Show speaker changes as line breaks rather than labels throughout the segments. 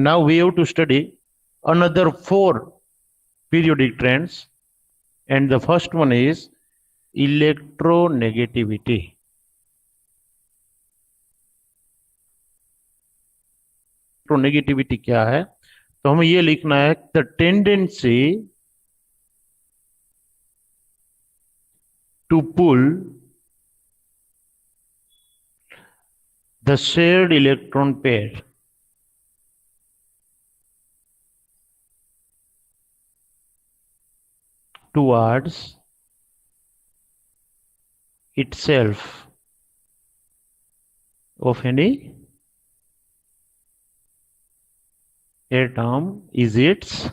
now we have to study another 4 periodic trends, and the first one is electronegativity. Electronegativity क्या है? तो हमें ये लिखना है the tendency to pull the shared electron pair towards itself of any atom is its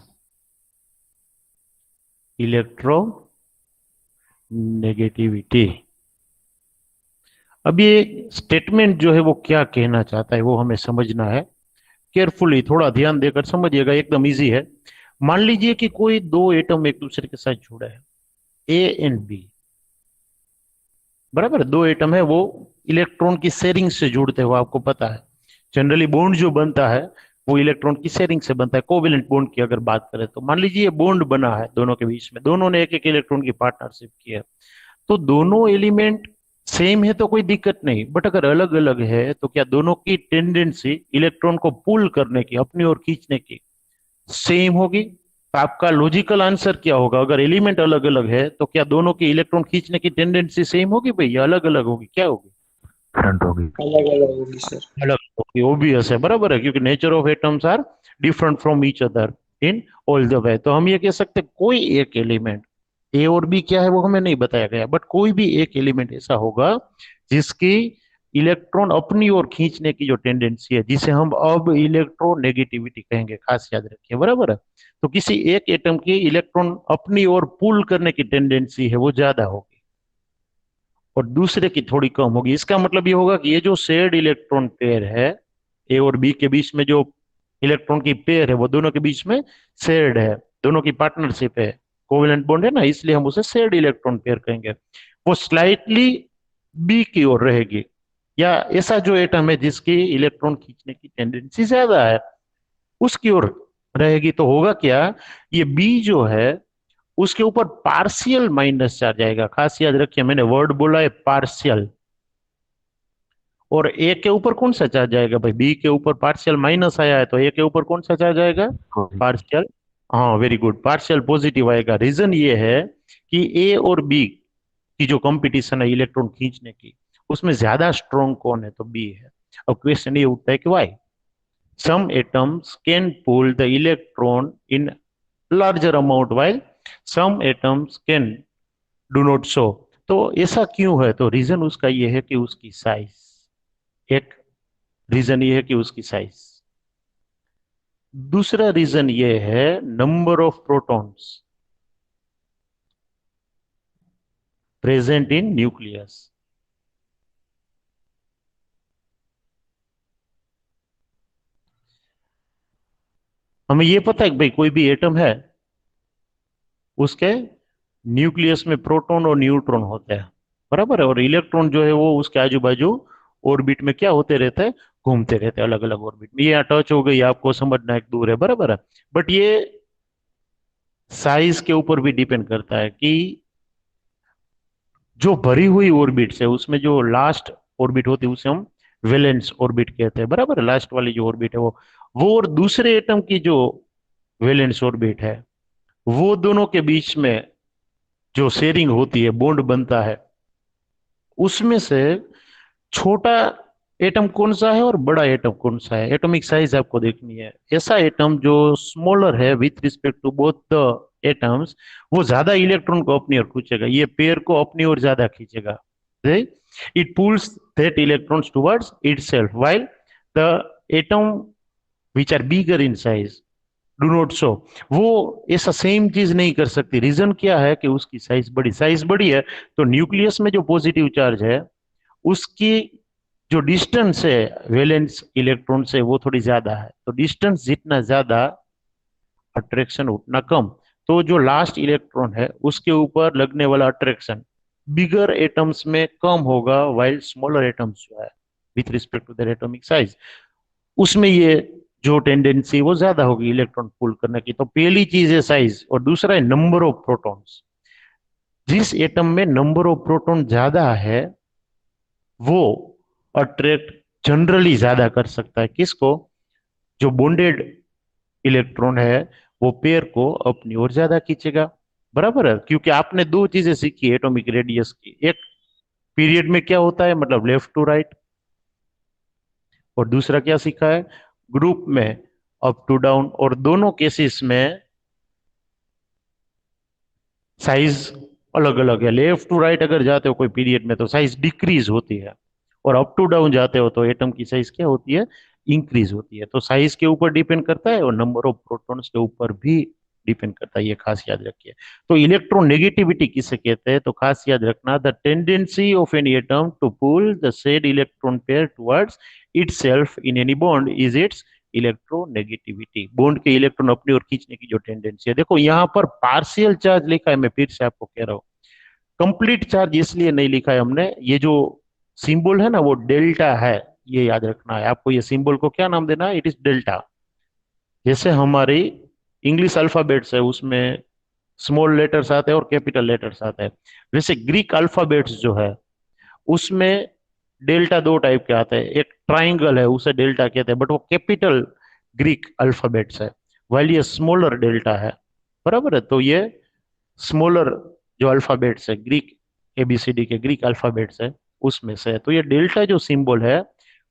electronegativity. अब ये statement जो है वो क्या कहना चाहता है वो हमें समझना है। केयरफुली थोड़ा ध्यान देकर समझिएगा, एकदम इजी है। मान लीजिए कि कोई दो एटम एक दूसरे के साथ जुड़े हैं, ए एंड बी, बराबर। दो एटम है, वो इलेक्ट्रॉन की शेयरिंग से जुड़ते हुए, आपको पता है जनरली बॉन्ड जो बनता है वो इलेक्ट्रॉन की शेयरिंग से बनता है। कोवेलेंट बॉन्ड की अगर बात करें तो मान लीजिए ये बॉन्ड बना है दोनों के बीच में, दोनों ने एक एक इलेक्ट्रॉन की पार्टनरशिप की है, तो दोनों एलिमेंट सेम है तो कोई दिक्कत नहीं, बट अगर अलग अलग है तो क्या दोनों की टेंडेंसी इलेक्ट्रॉन को पुल करने की, अपनी ओर खींचने की सेम होगी? तो आपका लॉजिकल आंसर क्या होगा? अगर एलिमेंट अलग अलग है तो क्या दोनों की इलेक्ट्रॉन खींचने की टेंडेंसी सेम होगी भाई, या अलग अलग होगी? क्या होगी?
डिफरेंट होगी।
अलग अलग होगी सर।
अलग होगी, ऑब्वियस है, बराबर है, क्योंकि nature of atoms are different from each other in all the way. तो हम ये कह सकते हैं कोई एक एलिमेंट, ए और बी क्या है वो हमें नहीं बताया गया, बट कोई भी एक एलिमेंट ऐसा होगा जिसकी इलेक्ट्रॉन अपनी ओर खींचने की जो टेंडेंसी है, जिसे हम अब इलेक्ट्रोनेगेटिविटी कहेंगे, खास याद रखिए, बराबर है। तो किसी एक एटम की इलेक्ट्रॉन अपनी ओर पुल करने की टेंडेंसी है वो ज्यादा होगी और दूसरे की थोड़ी कम होगी। इसका मतलब ये होगा कि ये जो शेयर्ड इलेक्ट्रॉन पेयर है, ए और बी के बीच में जो इलेक्ट्रॉन की पेयर है वो दोनों के बीच में शेयर्ड है, दोनों की पार्टनरशिप है, कोवेलेंट बॉन्ड है ना, इसलिए हम उसे शेयर्ड इलेक्ट्रॉन पेयर कहेंगे। वो स्लाइटली बी की ओर रहेगी, या ऐसा जो एटम है जिसकी इलेक्ट्रॉन खींचने की टेंडेंसी ज्यादा है उसकी ओर रहेगी। तो होगा क्या, ये बी जो है उसके ऊपर पार्शियल माइनस चार्ज आएगा। खास याद रखिए, मैंने वर्ड बोला है पार्शियल, और ए के ऊपर कौन सा चार्ज आएगा भाई? बी के ऊपर पार्शियल माइनस आया है तो ए के ऊपर कौन सा चार्ज आएगा? पार्शियल, हाँ वेरी गुड, पार्शियल पॉजिटिव आएगा। रीजन ये है कि ए और बी की जो कंपटीशन है इलेक्ट्रॉन खींचने की, उसमें ज्यादा स्ट्रॉन्ग कौन है? तो बी है। अब क्वेश्चन ये उठता है कि why some atoms can pull the electron in larger amount while some atoms can do not so। तो ऐसा क्यों है? तो रीजन उसका ये है कि उसकी साइज, एक रीजन ये है कि उसकी साइज, दूसरा रीजन ये है number of protons present in nucleus. हमें ये पता है कि भाई कोई भी एटम है उसके न्यूक्लियस में प्रोटॉन और न्यूट्रॉन होते हैं, बराबर है, और इलेक्ट्रॉन जो है वो उसके आजू बाजू ऑर्बिट में क्या होते रहते हैं? घूमते रहते हैं अलग अलग ऑर्बिट में। ये टच हो गई, आपको समझना एक दूर है, बराबर है। बट ये साइज के ऊपर भी डिपेंड करता है कि जो भरी हुई ऑर्बिट है उसमें जो लास्ट ऑर्बिट होती है उसे हम वैलेंस ऑर्बिट कहते हैं, बराबर है। लास्ट वाली जो ऑर्बिट है वो और दूसरे एटम की जो वैलेंस ऑर्बिट है, वो दोनों के बीच में जो शेयरिंग होती है, बॉन्ड बनता है, उसमें से छोटा एटम कौन सा है और बड़ा एटम कौन सा है, एटॉमिक साइज आपको देखनी है। ऐसा एटम जो स्मॉलर है with respect to both the atoms, वो ज्यादा इलेक्ट्रॉन को अपनी ओर खींचेगा, ये पेयर को अपनी ओर ज्यादा खींचेगा। It pulls that electrons towards itself while the atom which are bigger in size do not show. वो ऐसा सेम चीज नहीं कर सकती। रीजन क्या है? कि उसकी साइज बड़ी है, तो न्यूक्लियस में जो पॉजिटिव चार्ज है उसकी जो डिस्टेंस है वैलेंस इलेक्ट्रॉन से वो थोड़ी ज्यादा है, तो डिस्टेंस जितना ज्यादा अट्रैक्शन उतना कम। तो जो लास्ट इलेक्ट्रॉन है उसके ऊपर लगने वाला अट्रैक्शन बिगर एटम्स में कम होगा, वाइल स्मॉलर एटम्स जो है with respect to their atomic size उसमें ये जो टेंडेंसी वो ज्यादा होगी इलेक्ट्रॉन पुल करने की। तो पहली चीज है साइज और दूसरा है नंबर ऑफ प्रोटॉन्स। जिस एटम में नंबर ऑफ प्रोटॉन ज्यादा है वो अट्रैक्ट जनरली ज्यादा कर सकता है किसको? जो बॉन्डेड इलेक्ट्रॉन है वो पेयर को अपनी ओर ज्यादा खींचेगा। बराबर है, क्योंकि आपने दो चीजें सीखी एटॉमिक रेडियस की। एक पीरियड में क्या होता है, मतलब लेफ्ट टू राइट, और दूसरा क्या सीखा है, ग्रुप में अप टू डाउन। और दोनों केसेस में साइज अलग अलग है। लेफ्ट टू राइट अगर जाते हो कोई पीरियड में तो साइज डिक्रीज होती है, और अप टू डाउन जाते हो तो एटम की साइज क्या होती है, इंक्रीज होती है। तो साइज के ऊपर डिपेंड करता है और नंबर ऑफ प्रोटॉन्स के ऊपर भी डिपेंड करता है, ये खास याद रखिए। तो इलेक्ट्रोनेगेटिविटी किसे कहते हैं, तो खास याद रखना, the tendency of an atom to pull the said electron pair towards itself in any bond is its electronegativity. Bond के इलेक्ट्रॉन अपनी ओर खींचने की जो टेंडेंसी है। देखो यहाँ पर पार्शियल चार्ज लिखा है, मैं फिर से आपको कह रहा हूँ, कंप्लीट चार्ज इसलिए नहीं लिखा है हमने। ये जो सिंबल है ना वो डेल्टा है, ये याद रखना है आपको। ये सिंबल को क्या नाम देना है, इट इज डेल्टा। जैसे हमारी इंग्लिश अल्फाबेट्स है उसमें स्मॉल लेटर्स आते हैं और कैपिटल लेटर्स आते हैं, वैसे ग्रीक अल्फाबेट्स जो है उसमें डेल्टा दो टाइप के आते हैं। एक ट्राइंगल है उसे डेल्टा कहते हैं, बट वो कैपिटल ग्रीक अल्फाबेट्स है, वाइल ये स्मॉलर डेल्टा है। बराबर है, तो ये स्मॉलर जो अल्फाबेट्स है ग्रीक एबीसीडी के ग्रीक अल्फाबेट्स है उसमें से है। तो ये डेल्टा जो सिंबल है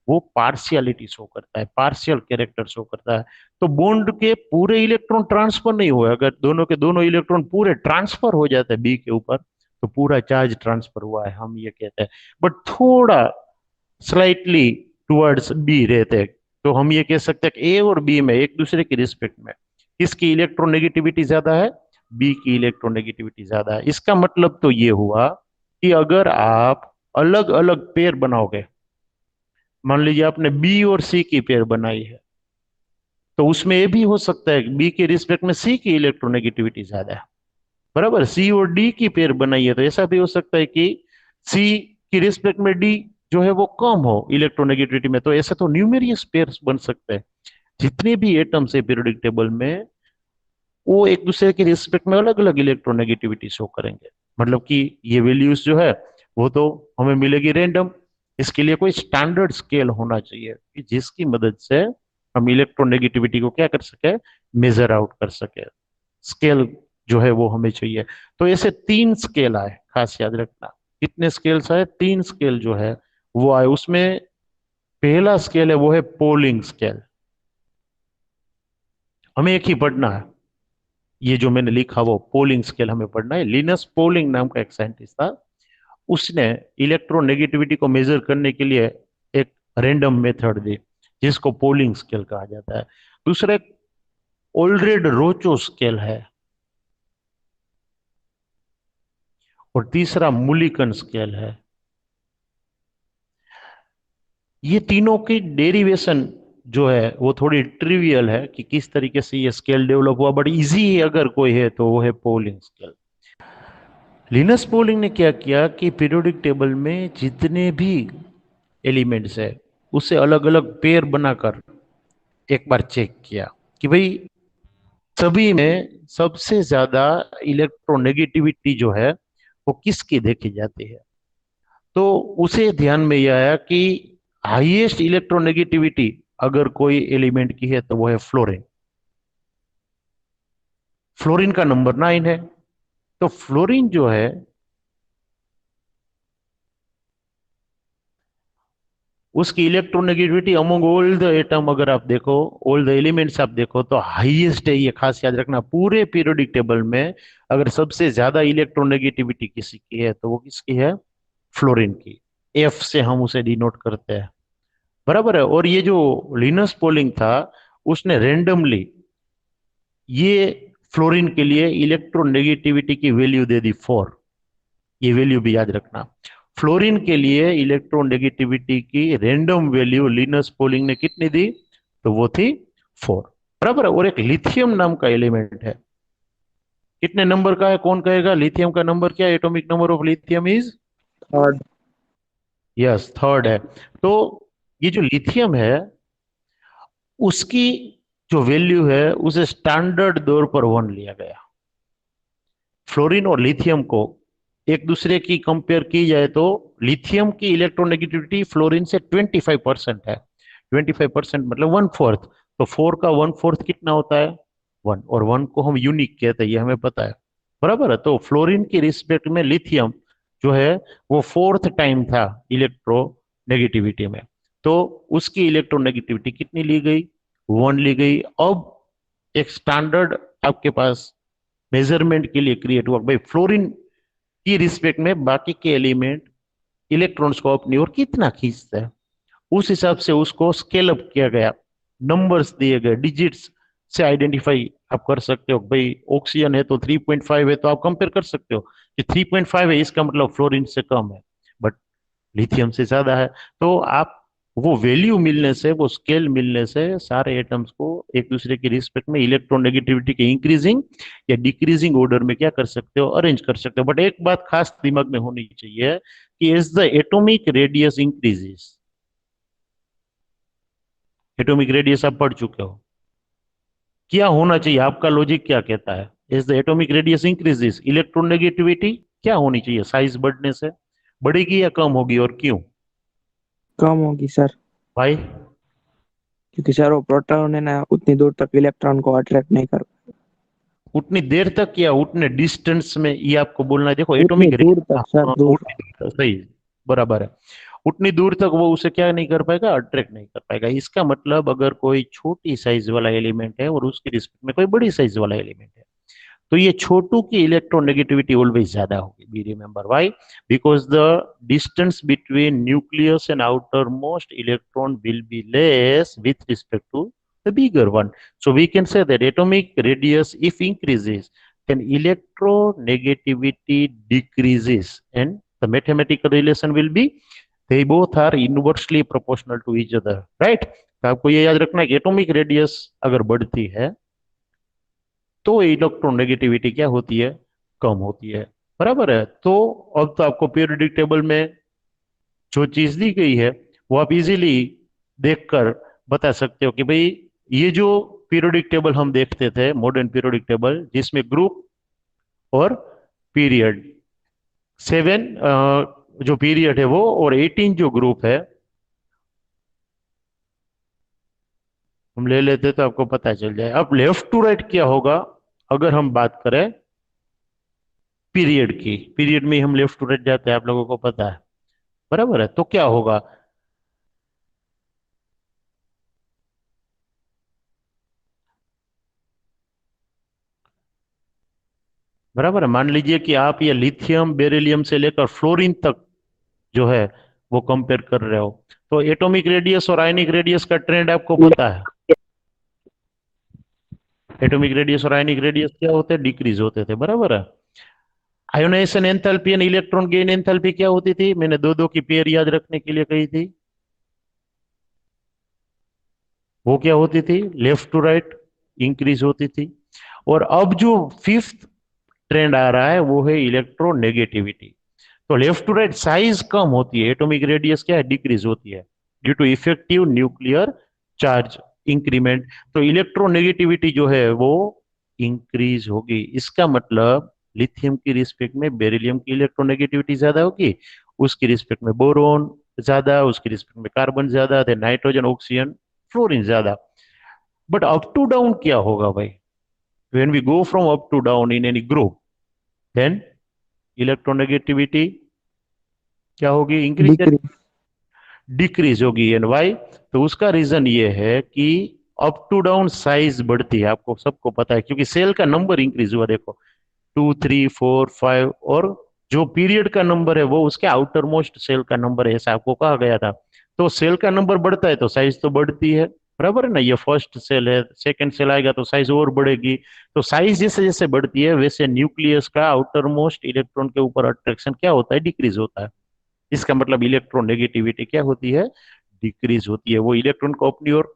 वो पार्शियलिटी शो करता है, पार्शियल कैरेक्टर शो करता है। तो बॉन्ड के पूरे इलेक्ट्रॉन ट्रांसफर नहीं हुए, अगर दोनों के दोनों इलेक्ट्रॉन पूरे ट्रांसफर हो जाते हैं बी के ऊपर तो पूरा चार्ज ट्रांसफर हुआ है हम ये कहते हैं। बट थोड़ा स्लाइटली टुवर्ड्स बी रहते हैं तो हम ये कह सकते हैं कि ए और बी में एक दूसरे की रिस्पेक्ट में किसकी इलेक्ट्रोनेगेटिविटी ज्यादा है, बी की इलेक्ट्रोनेगेटिविटी ज्यादा है। इसका मतलब तो ये हुआ कि अगर आप अलग अलग पेयर बनाओगे, मान लीजिए आपने बी और सी की पेयर बनाई है, तो उसमें ये भी हो सकता है कि बी के रिस्पेक्ट में सी की इलेक्ट्रोनेगेटिविटी ज्यादा है। बराबर, सी और डी की पेयर बनाई है तो ऐसा भी हो सकता है कि सी की रिस्पेक्ट में डी जो है वो कम हो इलेक्ट्रोनेगेटिविटी में। तो ऐसे तो न्यूमेरियस पेयर्स बन सकते हैं। जितने भी एटम्स है पीरियोडिक टेबल में वो एक दूसरे के रिस्पेक्ट में अलग अलग इलेक्ट्रोनेगेटिविटी शो करेंगे। मतलब कि ये वैल्यूज जो है वो तो हमें मिलेगी रैंडम। इसके लिए कोई स्टैंडर्ड स्केल होना चाहिए कि जिसकी मदद से हम इलेक्ट्रोनेगेटिविटी को क्या कर सके, मेजर आउट कर सके। स्केल जो है वो हमें चाहिए। तो ऐसे तीन स्केल आए, खास याद रखना। कितने स्केल्स आए, तीन स्केल जो है वो आए। उसमें पहला स्केल है वो है पोलिंग स्केल, हमें एक ही पढ़ना है। ये जो मैंने लिखा वो पोलिंग स्केल हमें पढ़ना है। लिनस पोलिंग नाम का एक साइंटिस्ट था, उसने इलेक्ट्रोनेगेटिविटी को मेजर करने के लिए एक रैंडम मेथड दी जिसको पोलिंग स्केल कहा जाता है। दूसरा एक ओल्ड्रेड रोचो स्केल है, और तीसरा मुलिकन स्केल है। ये तीनों की डेरिवेशन जो है वो थोड़ी ट्रिवियल है कि किस तरीके से ये स्केल डेवलप हुआ, बट इजी अगर कोई है तो वो है पोलिंग स्केल। लिनस पोलिंग ने क्या किया कि पीरियोडिक टेबल में जितने भी एलिमेंट्स है उसे अलग अलग पेयर बनाकर एक बार चेक किया कि भाई सभी में सबसे ज्यादा इलेक्ट्रोनेगेटिविटी जो है वो किसकी देखी जाती है। तो उसे ध्यान में यह आया कि हाईएस्ट इलेक्ट्रोनेगेटिविटी अगर कोई एलिमेंट की है तो वो है फ्लोरीन। फ्लोरीन का नंबर 9 है। तो फ्लोरीन जो है उसकी electronegativity among all the atom, अगर आप देखो ऑल द एलिमेंट्स आप देखो तो हाईएस्ट है। ये खास याद रखना, पूरे पीरियोडिक टेबल में अगर सबसे ज्यादा इलेक्ट्रोनेगेटिविटी किसी की है तो वो किसकी है, फ्लोरीन की। एफ से हम उसे डिनोट करते हैं। बराबर है। और ये जो लिनस पोलिंग था उसने रेंडमली ये फ्लोरीन के लिए इलेक्ट्रोनेगेटिविटी की वैल्यू दे दी 4। ये वैल्यू भी याद रखना, फ्लोरीन के लिए इलेक्ट्रोनेगेटिविटी की रैंडम वैल्यू लिनस पोलिंग ने कितनी दी, तो वो थी 4। बराबर है। और एक लिथियम नाम का एलिमेंट है, कितने नंबर का है कौन कहेगा, लिथियम का नंबर क्या है, atomic number of lithium is,
third.
Yes third है। तो ये जो लिथियम है उसकी जो वैल्यू है उसे स्टैंडर्ड तौर पर 1 लिया गया। फ्लोरीन और लिथियम को एक दूसरे की कंपेयर की जाए तो लिथियम की इलेक्ट्रोनेगेटिविटी फ्लोरीन से 25% है। 25% मतलब 1/4। तो 4 का 1/4 कितना होता है? 1। और 1 को हम यूनिक कहते हैं, ये हमें पता है। बराबर है। तो फ्लोरीन की रिस्पेक्ट में लिथियम जो है वो 4th टाइम था इलेक्ट्रोनेगेटिविटी में। तो उसकी इलेक्ट्रोनेगेटिविटी कितनी ली गई? 1 ली गई। अब एक स्टैंडर्ड आपके पास मेजरमेंट के लिए क्रिएट हुआ भाई फ्लोरीन की रिस्पेक्ट में बाकी के एलिमेंट इलेक्ट्रॉन्स को अपनी ओर कितना खींचता है। उस हिसाब से उसको स्केल अप किया गया, नंबर्स दिए गए, डिजिट्स से आइडेंटिफाई आप कर सकते हो भाई ऑक्सीजन है तो 3.5 है, तो आप कंपेयर कर सकते हो कि 3.5 है इसका मतलब फ्लोरीन से कम है, बट लिथियम से ज्यादा है। तो आप वो वैल्यू मिलने से, वो स्केल मिलने से सारे एटम्स को एक दूसरे की रिस्पेक्ट में इलेक्ट्रोनेगेटिविटी के इंक्रीजिंग या डिक्रीजिंग ऑर्डर में क्या कर सकते हो, अरेंज कर सकते हो। बट एक बात खास दिमाग में होनी चाहिए कि as the atomic radius increases, atomic radius आप पढ़ चुके हो, क्या होना चाहिए? आपका लॉजिक क्या कहता है? As the atomic radius increases electronegativity क्या होनी चाहिए? साइज बढ़ने से बढ़ेगी या कम होगी, और क्यों?
कम होगी सर।
भाई
क्योंकि सर वो प्रोटॉन है ना, उतनी दूर तक इलेक्ट्रॉन को अट्रैक्ट नहीं कर।
उतनी देर तक या उतने डिस्टेंस में, ये आपको बोलना है। देखो
उतनी
एटॉमिक
दूर तक सर, दूर।
उतनी दूर तक, सही, बराबर है। उतनी दूर तक वो उसे क्या नहीं कर पाएगा, अट्रैक्ट नहीं कर पाएगा। इसका मतलब अगर कोई छोटी साइज वाला एलिमेंट है और उसकी रिस्पेक्ट में कोई बड़ी साइज वाला एलिमेंट है, तो ये छोटू की इलेक्ट्रोनेगेटिविटी ऑलवेज ज्यादा होगी। Be remember why? Because the distance between nucleus and outermost electron will be less with respect to the bigger one. So we can say that atomic radius if increases, then electronegativity decreases, and the mathematical relation will be they both are inversely proportional to each other, right? तो आपको ये याद रखना है कि atomic radius अगर बढ़ती है तो इलेक्ट्रोनेगेटिविटी क्या होती है, कम होती है। बराबर है। तो अब तो आपको पीरियोडिक टेबल में जो चीज दी गई है वो आप इजीली देखकर बता सकते हो कि भाई ये जो पीरियोडिक टेबल हम देखते थे, मॉडर्न पीरियोडिक टेबल जिसमें ग्रुप और पीरियड, 7 जो पीरियड है वो, और 18 जो ग्रुप है, हम ले लेते तो आपको पता चल जाए। अब लेफ्ट टू राइट क्या होगा अगर हम बात करें पीरियड की? पीरियड में हम लेफ्ट टू राइट जाते हैं, आप लोगों को पता है। बराबर है। तो क्या होगा? बराबर है। मान लीजिए कि आप ये लिथियम बेरिलियम से लेकर फ्लोरीन तक जो है वो कंपेयर कर रहे हो, तो एटॉमिक रेडियस और आयनिक रेडियस का ट्रेंड आपको पता है। एटॉमिक रेडियस और आयनिक रेडियस क्या होते हैं? डिक्रीज होते थे। बराबर है। Ionisation enthalpy and electron gain enthalpy क्या होती थी? मैंने दो दो की पेयर याद रखने के लिए कही थी। वो क्या होती थी? लेफ्ट टू राइट इंक्रीज होती थी। और अब जो फिफ्थ ट्रेंड आ रहा है वो है इलेक्ट्रोनेगेटिविटी। तो लेफ्ट टू राइट साइज कम होती है, एटॉमिक रेडियस क्या है, डिक्रीज होती है due to effective nuclear charge increment. तो इलेक्ट्रोनेगेटिविटी जो है वो इंक्रीज होगी। इसका मतलब लिथियम की रिस्पेक्ट में बेरिलियम की इलेक्ट्रोनेगेटिविटी ज्यादा होगी, उसकी रिस्पेक्ट में बोरोन ज्यादा, उसकी रिस्पेक्ट में कार्बन ज्यादा, फिर नाइट्रोजन, ऑक्सीजन, फ्लोरीन ज्यादा। बट अप टू डाउन क्या होगा भाई? When we go from up to down in any group, then electronegativity क्या होगी? Increase,
decrease.
डिक्रीज होगी। And why? तो उसका रीजन ये है कि अप टू डाउन साइज बढ़ती है, आपको सबको पता है, क्योंकि सेल का नंबर इंक्रीज हुआ। देखो 2 3 4 5, और जो पीरियड का नंबर है वो उसके आउटर मोस्ट सेल का नंबर है, ऐसा आपको कहा गया था। तो सेल का नंबर बढ़ता है तो साइज तो बढ़ती है। बराबर है ना? ये फर्स्ट सेल है, सेकंड सेल आएगा तो साइज और बढ़ेगी। तो साइज जैसे जैसे बढ़ती है वैसे न्यूक्लियस का आउटर मोस्ट इलेक्ट्रॉन के ऊपर अट्रैक्शन क्या होता है? डिक्रीज होता है। इसका मतलब इलेक्ट्रोनेगेटिविटी क्या होती है? डिक्रीज होती है। वो इलेक्ट्रॉन को अपनी ओर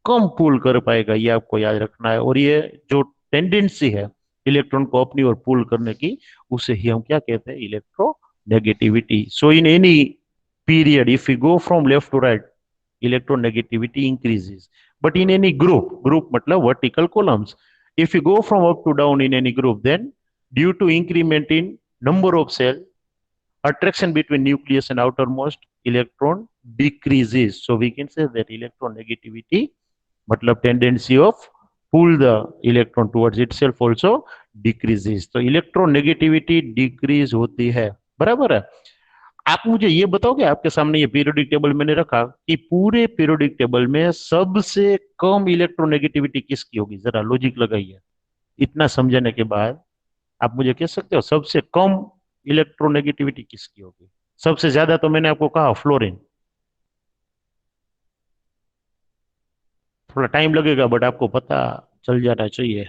कम पुल कर पाएगा, ये आपको याद रखना है। और ये जो टेंडेंसी है इलेक्ट्रॉन को अपनी ओर पुल करने की, उसे ही हम क्या कहते हैं? Electronegativity. So in any period if you go from left to right, electronegativity increases. But in any group मतलब vertical columns, if you go from up to down in any group, then due to increment in number of cell, attraction between nucleus and outermost electron decreases. So we can say that electronegativity मतलब tendency of pull the electron towards itself also decreases. तो electronegativity decrease होती है, बराबर है। आप मुझे ये बताओगे, आपके सामने ये पीरियोडिक टेबल मैंने रखा कि पूरे पीरियोडिक टेबल में सबसे कम इलेक्ट्रोनेगेटिविटी किसकी होगी, जरा लॉजिक लगाइए। इतना समझने के बाद आप मुझे कह सकते हो सबसे कम इलेक्ट्रोनेगेटिविटी किसकी होगी? सबसे ज्यादा तो मैंने आपको कहा फ्लोरीन। थोड़ा टाइम लगेगा बट आपको पता चल जाना चाहिए,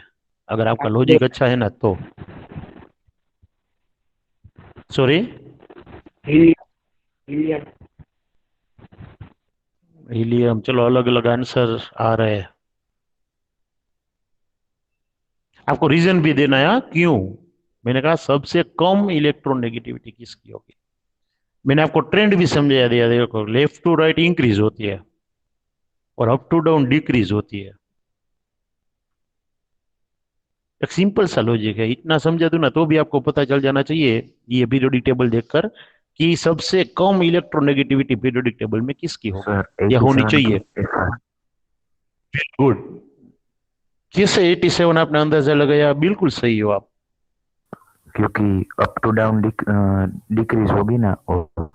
अगर आपका लॉजिक अच्छा है ना तो। Sorry,
helium.
हीलियम। चलो अलग अलग आंसर आ रहे हैं, आपको रीजन भी देना है, हाँ, क्यों। मैंने कहा सबसे कम इलेक्ट्रोनेगेटिविटी किसकी होगी। मैंने आपको ट्रेंड भी समझा दिया, देखो लेफ्ट टू राइट इंक्रीज होती है और अप टू डाउन डिक्रीज होती है। एक सिंपल सा लॉजिक है, इतना समझा दूं ना तो भी आपको पता चल जाना चाहिए ये पीरियोडिक टेबल देखकर कि सबसे कम इलेक्ट्रोनेगेटिविटी पीरियोडिक टेबल में किसकी होगी
सर
या होनी
87
चाहिए। गुड। किससे 87 आपने अंदाजा लगाया? बिल्कुल सही हो आप।
क्योंकि अप टू डाउन डिक्रीज होगी ना, और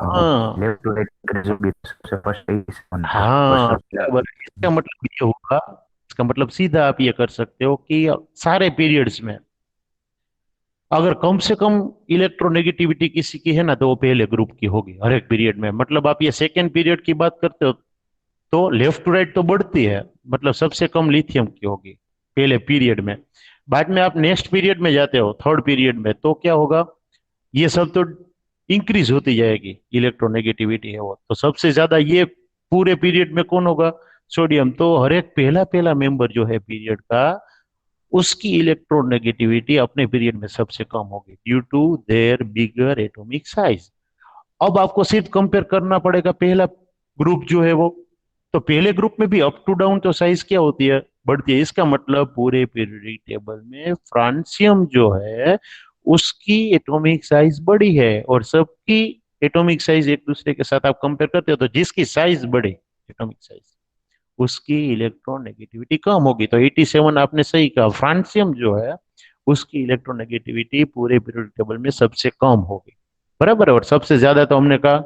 हाँ
लेफ्ट टू राइट डिक्रीज होगी, तो सबसे फर्स्ट 87
हाँ
फर्स्ट।
बराबर। इसका मतलब ये होगा, इसका मतलब सीधा आप ये कर सकते हो कि सारे पीरियड्स में अगर कम से कम इलेक्ट्रोनेगेटिविटी किसी की है ना तो वो पहले ग्रुप की होगी हर एक पीरियड में। मतलब आप ये सेकेंड पीरियड की बात करते हो तो लेफ्ट टू राइट तो बढ़ती है, मतलब सबसे कम लिथियम की होगी पहले पीरियड में। बाद में आप नेक्स्ट पीरियड में जाते हो थर्ड पीरियड में तो क्या होगा, ये सब तो इंक्रीज होती जाएगी इलेक्ट्रोनेगेटिविटी है वो, तो सबसे ज्यादा ये पूरे पीरियड में कौन होगा? सोडियम। तो हर एक पहला पहला मेंबर जो है पीरियड का, उसकी इलेक्ट्रोनेगेटिविटी अपने पीरियड में सबसे कम होगी due to their bigger atomic size. अब आपको सिर्फ कंपेयर करना पड़ेगा पहला ग्रुप जो है वो, तो पहले ग्रुप में भी अप टू डाउन तो साइज क्या होती है, बढ़ती है। इसका मतलब पूरे पीरियोडिक टेबल में फ्रांसियम जो है उसकी एटॉमिक साइज बड़ी है, और सबकी एटॉमिक साइज एक दूसरे के साथ आप कंपेयर करते हो तो जिसकी साइज बढ़े एटॉमिक साइज, उसकी इलेक्ट्रोनेगेटिविटी कम होगी। तो 87 आपने सही कहा, फ्रांसियम जो है उसकी इलेक्ट्रोनेगेटिविटी पूरे पीरियोडिक टेबल में सबसे कम होगी, बराबर है। और सबसे ज्यादा तो हमने कहा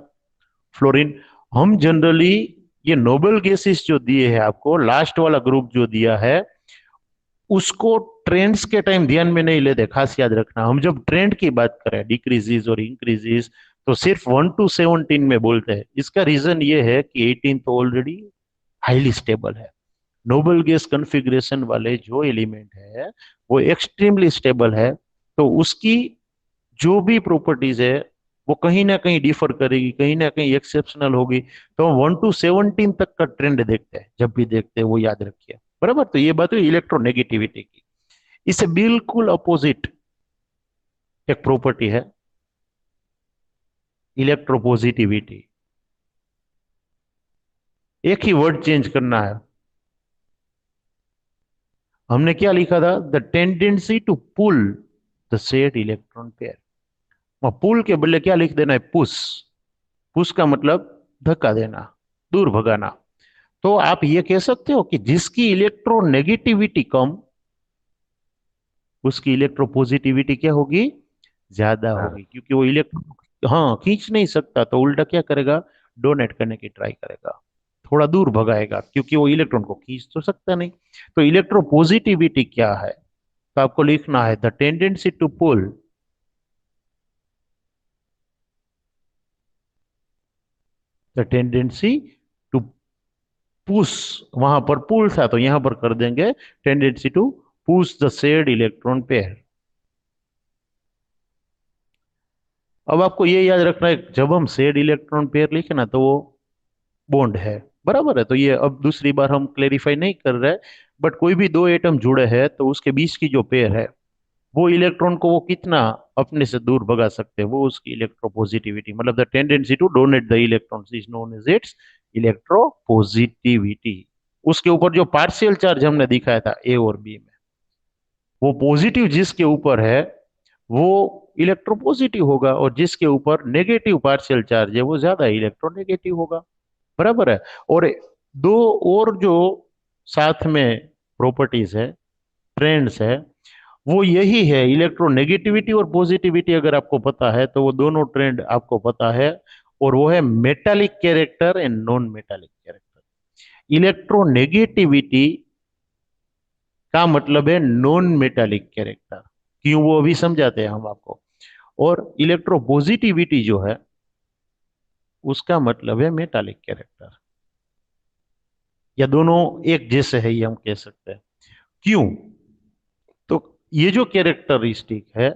फ्लोरीन। हम जनरली ये नोबल गैसेस जो दिए हैं आपको, लास्ट वाला ग्रुप जो दिया है उसको ट्रेंड्स के टाइम ध्यान में नहीं लेते, खास याद रखना। हम जब ट्रेंड की बात करें डिक्रीजेस और इंक्रीजेस तो सिर्फ 1 to 17 में बोलते हैं। इसका रीजन ये है कि 18 तो ऑलरेडी हाईली स्टेबल है। नोबल गैस कॉन्फ़िगरेशन वाले जो एलिमेंट है वो एक्सट्रीमली स्टेबल है, तो उसकी जो भी प्रॉपर्टीज है वो कहीं ना कहीं डिफर करेगी, कहीं ना कहीं एक्सेप्शनल होगी। तो हम 1 to 17 तक का ट्रेंड देखते हैं, जब भी देखते हैं वो याद रखिए, बराबर। तो ये बात हुई इलेक्ट्रोनेगेटिविटी की। इससे बिल्कुल अपोजिट एक प्रॉपर्टी है इलेक्ट्रोपॉजिटिविटी। एक ही वर्ड चेंज करना है। हमने क्या लिखा था? The tendency to pull the said electron pair. Pull के बदले क्या लिख देना है? पुश। पुश का मतलब धक्का देना, दूर भगाना। तो आप ये कह सकते हो कि जिसकी इलेक्ट्रोनेगेटिविटी कम, उसकी इलेक्ट्रोपॉजिटिविटी क्या होगी? ज्यादा होगी, क्योंकि वो इलेक्ट्रॉन हाँ खींच नहीं सकता तो उल्टा क्या करेगा? डोनेट करने की ट्राई करेगा, थोड़ा दूर भगाएगा, क्योंकि वो इलेक्ट्रॉन को खींच तो सकता नहीं। तो इलेक्ट्रोपॉजिटिविटी क्या है? तो आपको लिखना है the tendency to pull the tendency to push. वहां पर पुल था तो यहां पर कर देंगे tendency to push the shared electron pair. अब आपको ये याद रखना है जब हम शेयर्ड इलेक्ट्रॉन पेयर लिखे ना तो वो बॉन्ड है, बराबर है। तो ये अब दूसरी बार हम क्लेरिफाई नहीं कर रहे, बट कोई भी दो एटम जुड़े हैं तो उसके बीच की जो पेयर है वो इलेक्ट्रॉन को वो कितना अपने से दूर भगा सकते हैं, वो उसकी इलेक्ट्रोपॉजिटिविटी मतलब the tendency to donate the electrons is known as its electropositivity. उसके ऊपर जो पार्शियल चार्ज हमने दिखाया था ए और बी में, वो पॉजिटिव जिसके ऊपर है वो इलेक्ट्रोपॉजिटिव होगा, और जिसके ऊपर नेगेटिव पार्शियल चार्ज है वो ज्यादा इलेक्ट्रोनेगेटिव होगा। बराबर है। और दो और जो साथ में प्रॉपर्टीज है, ट्रेंड्स है, वो यही है, इलेक्ट्रोनेगेटिविटी और पॉजिटिविटी अगर आपको पता है तो वो दोनों ट्रेंड आपको पता है। और वो है metallic character and non metallic character. Electronegativity का मतलब है नॉन मेटालिक कैरेक्टर, क्यों वो अभी समझाते हैं हम आपको। और इलेक्ट्रोपॉजिटिविटी जो है उसका मतलब है मेटालिक कैरेक्टर, या दोनों एक जैसे है ये हम कह सकते हैं। क्यों? तो ये जो कैरेक्टरिस्टिक है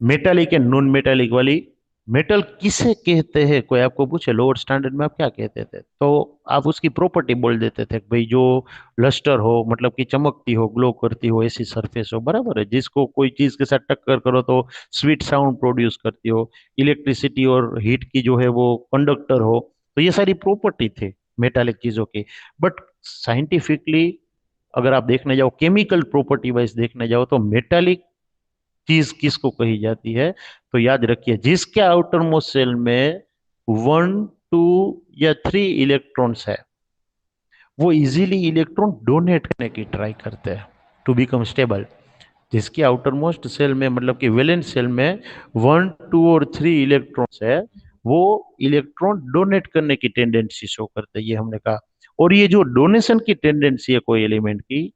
मेटालिक एंड नॉन मेटालिक वाली, मेटल किसे कहते हैं, कोई आपको पूछे लोअर स्टैंडर्ड में आप क्या कहते थे, तो आप उसकी प्रॉपर्टी बोल देते थे कि भाई जो लस्टर हो, मतलब कि चमकती हो, ग्लो करती हो, ऐसी सरफेस हो। बराबर है। जिसको कोई चीज के साथ टक्कर करो तो स्वीट साउंड प्रोड्यूस करती हो, इलेक्ट्रिसिटी और हीट की जो है वो कंडक्टर हो। तो ये सारी प्रॉपर्टी थी मेटालिक चीजों की। बट साइंटिफिकली अगर आप देखने जाओ, केमिकल प्रॉपर्टी वाइज देखने जाओ, तो मेटालिक चीज किसको कही जाती है? तो याद रखिए, जिसके आउटर मोस्ट सेल में 1, 2 या 3 इलेक्ट्रॉन्स है, वो इजीली इलेक्ट्रॉन डोनेट करने की ट्राई करते हैं टू बिकम स्टेबल। जिसके आउटर मोस्ट सेल में, मतलब कि वैलेंस सेल में 1, 2 और 3 इलेक्ट्रॉन्स है, वो इलेक्ट्रॉन डोनेट करने की टेंडेंसी शो करते हैं, ये हमने कहा। और ये जो डोनेशन की टेंडेंसी है कोई एलिमेंट की,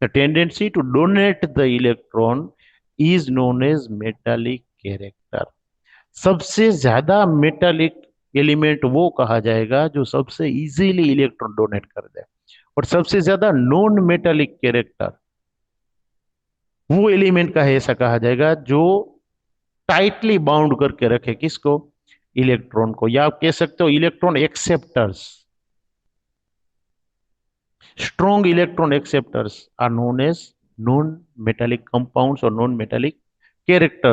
the tendency to donate the electron is known as metallic character. सबसे ज्यादा मेटालिक एलिमेंट वो कहा जाएगा जो सबसे इजीली इलेक्ट्रॉन डोनेट कर दे। और सबसे ज्यादा नॉन मेटालिक कैरेक्टर वो एलिमेंट का है, ऐसा कहा जाएगा जो टाइटली बाउंड करके रखे किसको? इलेक्ट्रॉन को। या आप कह सकते हो electron acceptors. Strong electron acceptors are known as non-metallic compounds और non-metallic character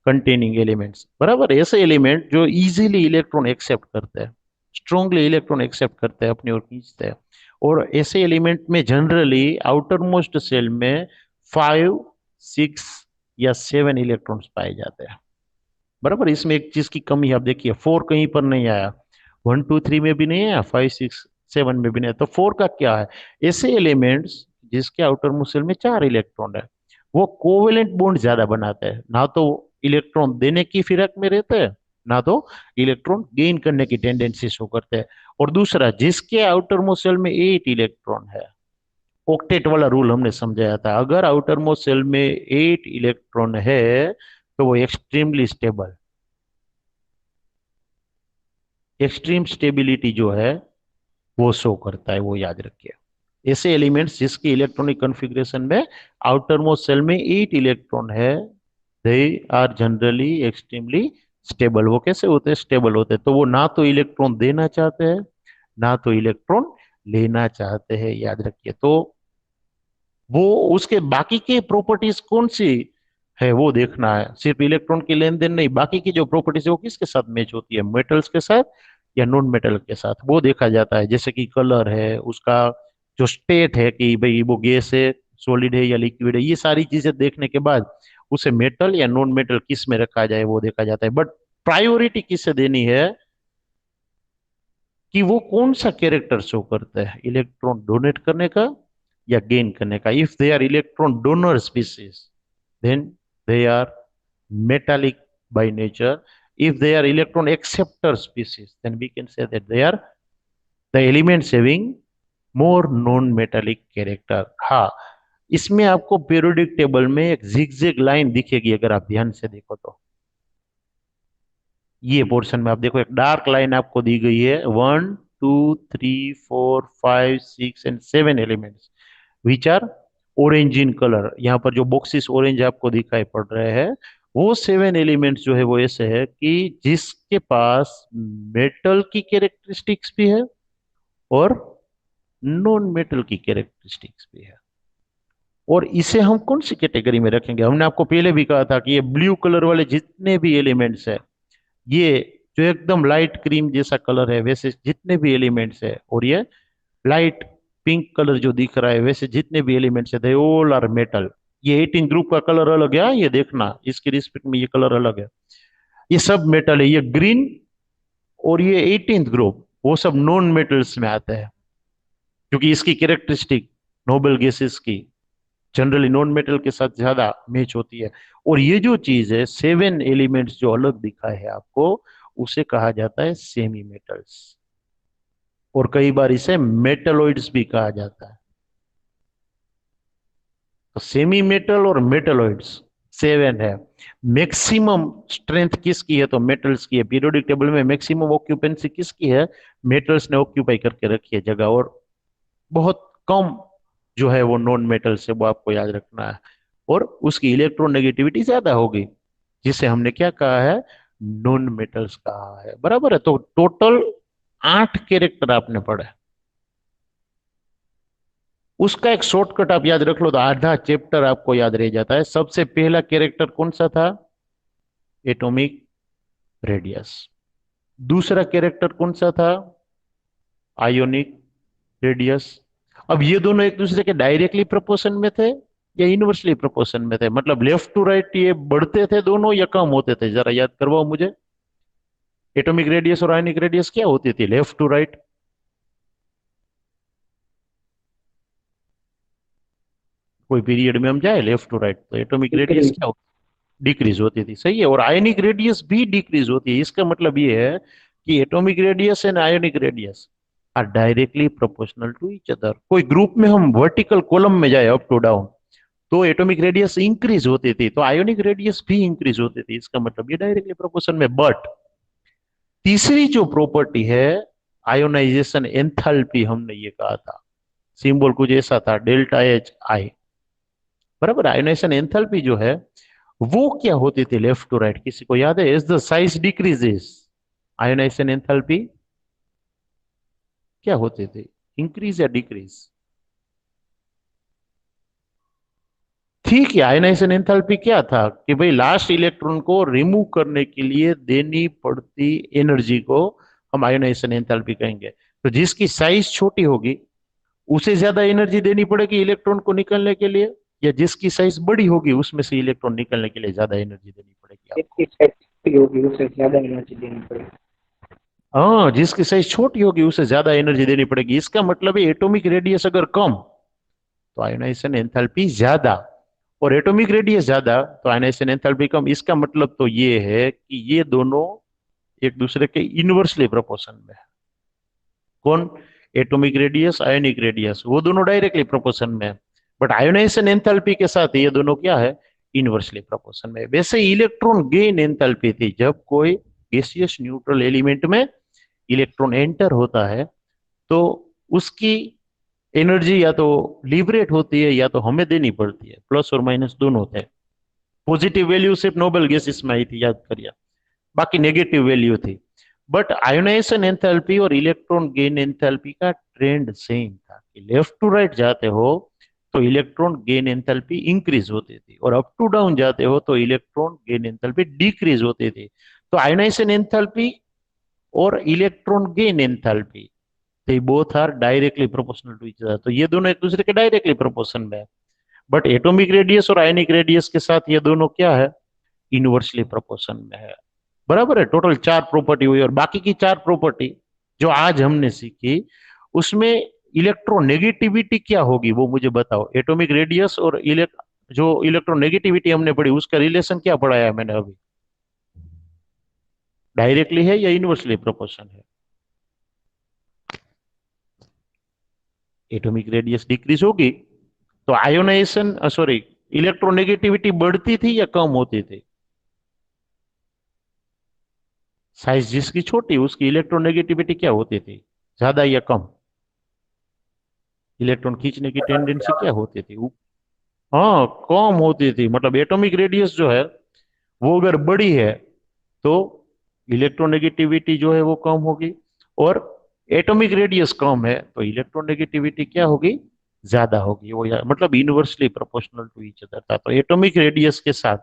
containing elements। बराबर। ऐसे एलिमेंट जो इजीली इलेक्ट्रॉन एक्सेप्ट करते हैं, स्ट्रॉन्गली इलेक्ट्रॉन एक्सेप्ट करते हैं, अपनी ओर खींचते हैं। और ऐसे एलिमेंट में जनरली आउटर मोस्ट सेल में 5, 6 या 7 इलेक्ट्रॉन्स पाए जाते हैं। बराबर। इसमें एक चीज की कमी है, आप देखिए 4 कहीं पर नहीं आया, 1, 2, 3 में भी नहीं आया, 5, 6, 7 में भी नहीं आया। तो 4 का क्या है? ऐसे एलिमेंट्स जिसके आउटर मोस्ट शेल में 4 इलेक्ट्रॉन है, वो कोवेलेंट बॉन्ड ज्यादा बनाते हैं, ना तो इलेक्ट्रॉन देने की फिरक में रहते हैं, ना तो इलेक्ट्रॉन गेन करने की टेंडेंसी शो करते हैं। और दूसरा, जिसके आउटर मोस्ट शेल में 8 इलेक्ट्रॉन है, ऑक्टेट वाला रूल हमने समझाया था, अगर आउटर मोस्ट शेल में 8 इलेक्ट्रॉन है तो वो एक्सट्रीमली स्टेबल, एक्सट्रीम स्टेबिलिटी जो है वो शो करता है, वो याद रखिए। ऐसे एलिमेंट्स जिसकी इलेक्ट्रॉनिक कॉन्फ़िगरेशन में आउटर मोस्ट सेल में 8 इलेक्ट्रॉन है, they are generally extremely stable. वो कैसे होते हैं? स्टेबल होते हैं। तो वो ना तो इलेक्ट्रॉन देना चाहते हैं, ना तो इलेक्ट्रॉन लेना चाहते हैं, याद रखिए। तो वो उसके बाकी के प्रॉपर्टीज कौन सी है वो देखना है, सिर्फ इलेक्ट्रॉन की लेन देन नहीं, बाकी की जो प्रॉपर्टीज है वो किसके साथ मैच होती है, मेटल्स के साथ या नॉन मेटल के साथ, वो देखा जाता है। जैसे कि कलर है, उसका जो स्टेट है कि भाई वो गैस है, सॉलिड है या लिक्विड है, ये सारी चीजें देखने के बाद उसे मेटल या नॉन मेटल किस में रखा जाए वो देखा जाता है। बट प्रायोरिटी किसे देनी है कि वो कौन सा कैरेक्टर शो करता है, इलेक्ट्रॉन डोनेट करने का या गेन करने का। If they are electron donor species then they are metallic by nature. If they are electron acceptor species, then we can say that they are the elements having more non-metallic character। हाँ, इसमें आपको periodic table में एक zigzag line दिखेगी, अगर आप ध्यान से देखो तो। ये पोर्शन में आप देखो, एक डार्क लाइन आपको दी गई है, 1, 2, 3, 4, 5, 6 and 7 elements which are orange in colour. यहाँ पर जो बॉक्सेस ऑरेंज आपको दिखाई पड़ रहे हैं, वो 7 एलिमेंट्स जो है वो ऐसे है कि जिसके पास मेटल की कैरेक्टरिस्टिक्स भी है और नॉन मेटल की कैरेक्टरिस्टिक्स भी है। और इसे हम कौन सी कैटेगरी में रखेंगे? हमने आपको पहले भी कहा था कि ये ब्लू कलर वाले जितने भी एलिमेंट्स है, ये जो एकदम लाइट क्रीम जैसा कलर है वैसे जितने भी एलिमेंट्स है, और ये लाइट पिंक कलर जो दिख रहा है वैसे जितने भी एलिमेंट्स है, दे ऑल आर मेटल। ये 18 ग्रुप का कलर अलग है, ये देखना इसके रिस्पेक्ट में ये कलर अलग है। ये सब मेटल है, ये ग्रीन और ये 18th ग्रुप वो सब नॉन मेटल्स में आते हैं, क्योंकि इसकी कैरेक्टरिस्टिक नोबल गैसेस की जनरली नॉन मेटल के साथ ज्यादा मैच होती है। और ये जो चीज है 7 एलिमेंट्स जो अलग दिखा है आपको, उसे कहा जाता है सेमी मेटल्स, और कई बार इसे मेटलॉइड्स भी कहा जाता है। तो सेमी मेटल और मेटलॉइड्स 7 है। मैक्सिमम स्ट्रेंथ किसकी है? तो मेटल्स की है। पीरियोडिक टेबल में मैक्सिमम ऑक्यूपेंसी किसकी है? मेटल्स ने ऑक्यूपाई करके रखी है जगह, और बहुत कम जो है वो नॉन मेटल्स है, वो आपको याद रखना है। और उसकी इलेक्ट्रोनेगेटिविटी ज्यादा होगी, जिसे हमने क्या कहा है? नॉन मेटल्स कहा है। बराबर है। तो टोटल 8 कैरेक्टर आपने पढ़े। उसका एक शॉर्टकट आप याद रख लो तो आधा चैप्टर आपको याद रह जाता है। सबसे पहला कैरेक्टर कौन सा था? Atomic radius. दूसरा कैरेक्टर कौन सा था? Ionic radius. अब ये दोनों एक दूसरे के डायरेक्टली प्रोपोर्शन में थे या इनवर्सली प्रोपोर्शन में थे? मतलब लेफ्ट टू राइट ये बढ़ते थे दोनों या कम होते थे? जरा याद करवाओ मुझे। एटॉमिक रेडियस और आयोनिक रेडियस क्या होती थी लेफ्ट टू राइट? कोई पीरियड में हम जाए लेफ्ट टू राइट तो एटॉमिक रेडियस
डिक्रीज।
क्या होती? डिक्रीज होती थी। सही है। और आयोनिक रेडियस भी डिक्रीज होती है। इसका मतलब ये है कि atomic radius and ionic radius are directly proportional to each other. कोई ग्रुप में हम वर्टिकल कॉलम में जाए अप टू डाउन तो एटॉमिक रेडियस इंक्रीज होती थी, तो आयोनिक रेडियस भी इंक्रीज होती थी। इसका मतलब ये डायरेक्टली प्रोपोर्शन में। बट तीसरी जो प्रॉपर्टी है आयोनाइजेशन एंथैल्पी, हमने ये कहा था, सिंबल कुछ ऐसा था डेल्टा एच आई। बराबर। आयोनाइजेशन एंथैल्पी जो है वो क्या होती थी लेफ्ट टू राइट? किसी को याद है? As the size decreases ionization enthalpy क्या होती थी? इंक्रीज या डिक्रीज? ठीक है। आयनाइजेशन एंथैल्पी क्या था कि भाई लास्ट इलेक्ट्रॉन को रिमूव करने के लिए देनी पड़ती एनर्जी को हम आयोनाइजेशन एंथैल्पी कहेंगे। तो जिसकी साइज छोटी होगी उसे ज्यादा एनर्जी देनी पड़ेगी इलेक्ट्रॉन को निकलने के लिए, या जिसकी साइज बड़ी होगी उसमें से इलेक्ट्रॉन निकलने के लिए ज्यादा एनर्जी देनी पड़ेगी आपको?
जिसकी साइज छोटी होगी उसे ज्यादा एनर्जी देनी पड़ेगी।
हाँ, जिसकी साइज छोटी होगी उसे ज्यादा एनर्जी देनी पड़ेगी। इसका मतलब है एटॉमिक रेडियस अगर कम तो आयोनाइजेशन एंथैल्पी ज्यादा, और एटॉमिक रेडियस ज्यादा तो आयोनाइजेशन एंथैल्पी कम। इसका मतलब तो ये है कि ये दोनों एक दूसरे के इनवर्सली प्रोपोर्शन में है। कौन? एटॉमिक रेडियस, आयोनिक रेडियस, वो दोनों डायरेक्टली प्रोपोर्शन में है। बट आयोनाइजेशन एंथैल्पी के साथ ये दोनों क्या है? इनवर्सली प्रोपोर्शन में। वैसे इलेक्ट्रॉन गेन एंथैल्पी थी जब कोई गैसियस न्यूट्रल एलिमेंट में इलेक्ट्रॉन एंटर होता है तो उसकी एनर्जी या तो लिबरेट होती है या तो हमें देनी पड़ती है। प्लस और माइनस दोनों थे। पॉजिटिव वैल्यू सिर्फ नोबल गैसेस में आई थी, याद करिए, बाकी नेगेटिव वैल्यू थी। बट आयोनाइजेशन एंथैल्पी और इलेक्ट्रॉन गेन एंथैल्पी का ट्रेंड सेम था कि लेफ्ट टू राइट जाते हो तो इलेक्ट्रॉन गेन एंथैल्पी इंक्रीज होती थी, और अप टू डाउन जाते हो तो इलेक्ट्रॉन गेन एंथैल्पी डिक्रीज होती थी। तो आयोनाइजेशन एंथैल्पी और electron gain enthalpy they both are directly proportional to each other। तो ये दोनों एक दूसरे के डायरेक्टली प्रोपोर्शन में है। बट एटॉमिक रेडियस और आयनिक रेडियस के साथ ये दोनों क्या है? इनवर्सली प्रोपोर्शन में है। बराबर है। टोटल 4 प्रॉपर्टी हुई, और बाकी की 4 प्रॉपर्टी जो आज हमने सीखी उसमें इलेक्ट्रोनेगेटिविटी क्या होगी वो मुझे बताओ। एटॉमिक रेडियस और जो इलेक्ट्रोनेगेटिविटी हमने पढ़ी उसका रिलेशन क्या पढ़ाया है मैंने अभी? डायरेक्टली है या इनवर्सली प्रोपोर्शन है? एटॉमिक रेडियस डिक्रीज होगी तो आयोनाइजेशन सॉरी इलेक्ट्रोनेगेटिविटी बढ़ती थी या कम होती थी? साइज जिसकी छोटी उसकी इलेक्ट्रोनेगेटिविटी क्या होती थी? ज्यादा या कम? इलेक्ट्रॉन खींचने की टेंडेंसी क्या होती थी? हाँ, कम होती थी। मतलब एटॉमिक रेडियस जो है वो अगर बड़ी है तो इलेक्ट्रोनेगेटिविटी जो है वो कम होगी, और एटॉमिक रेडियस कम है तो इलेक्ट्रोनेगेटिविटी क्या होगी? ज्यादा होगी। वो मतलब inversely proportional to each other था। तो एटॉमिक रेडियस के साथ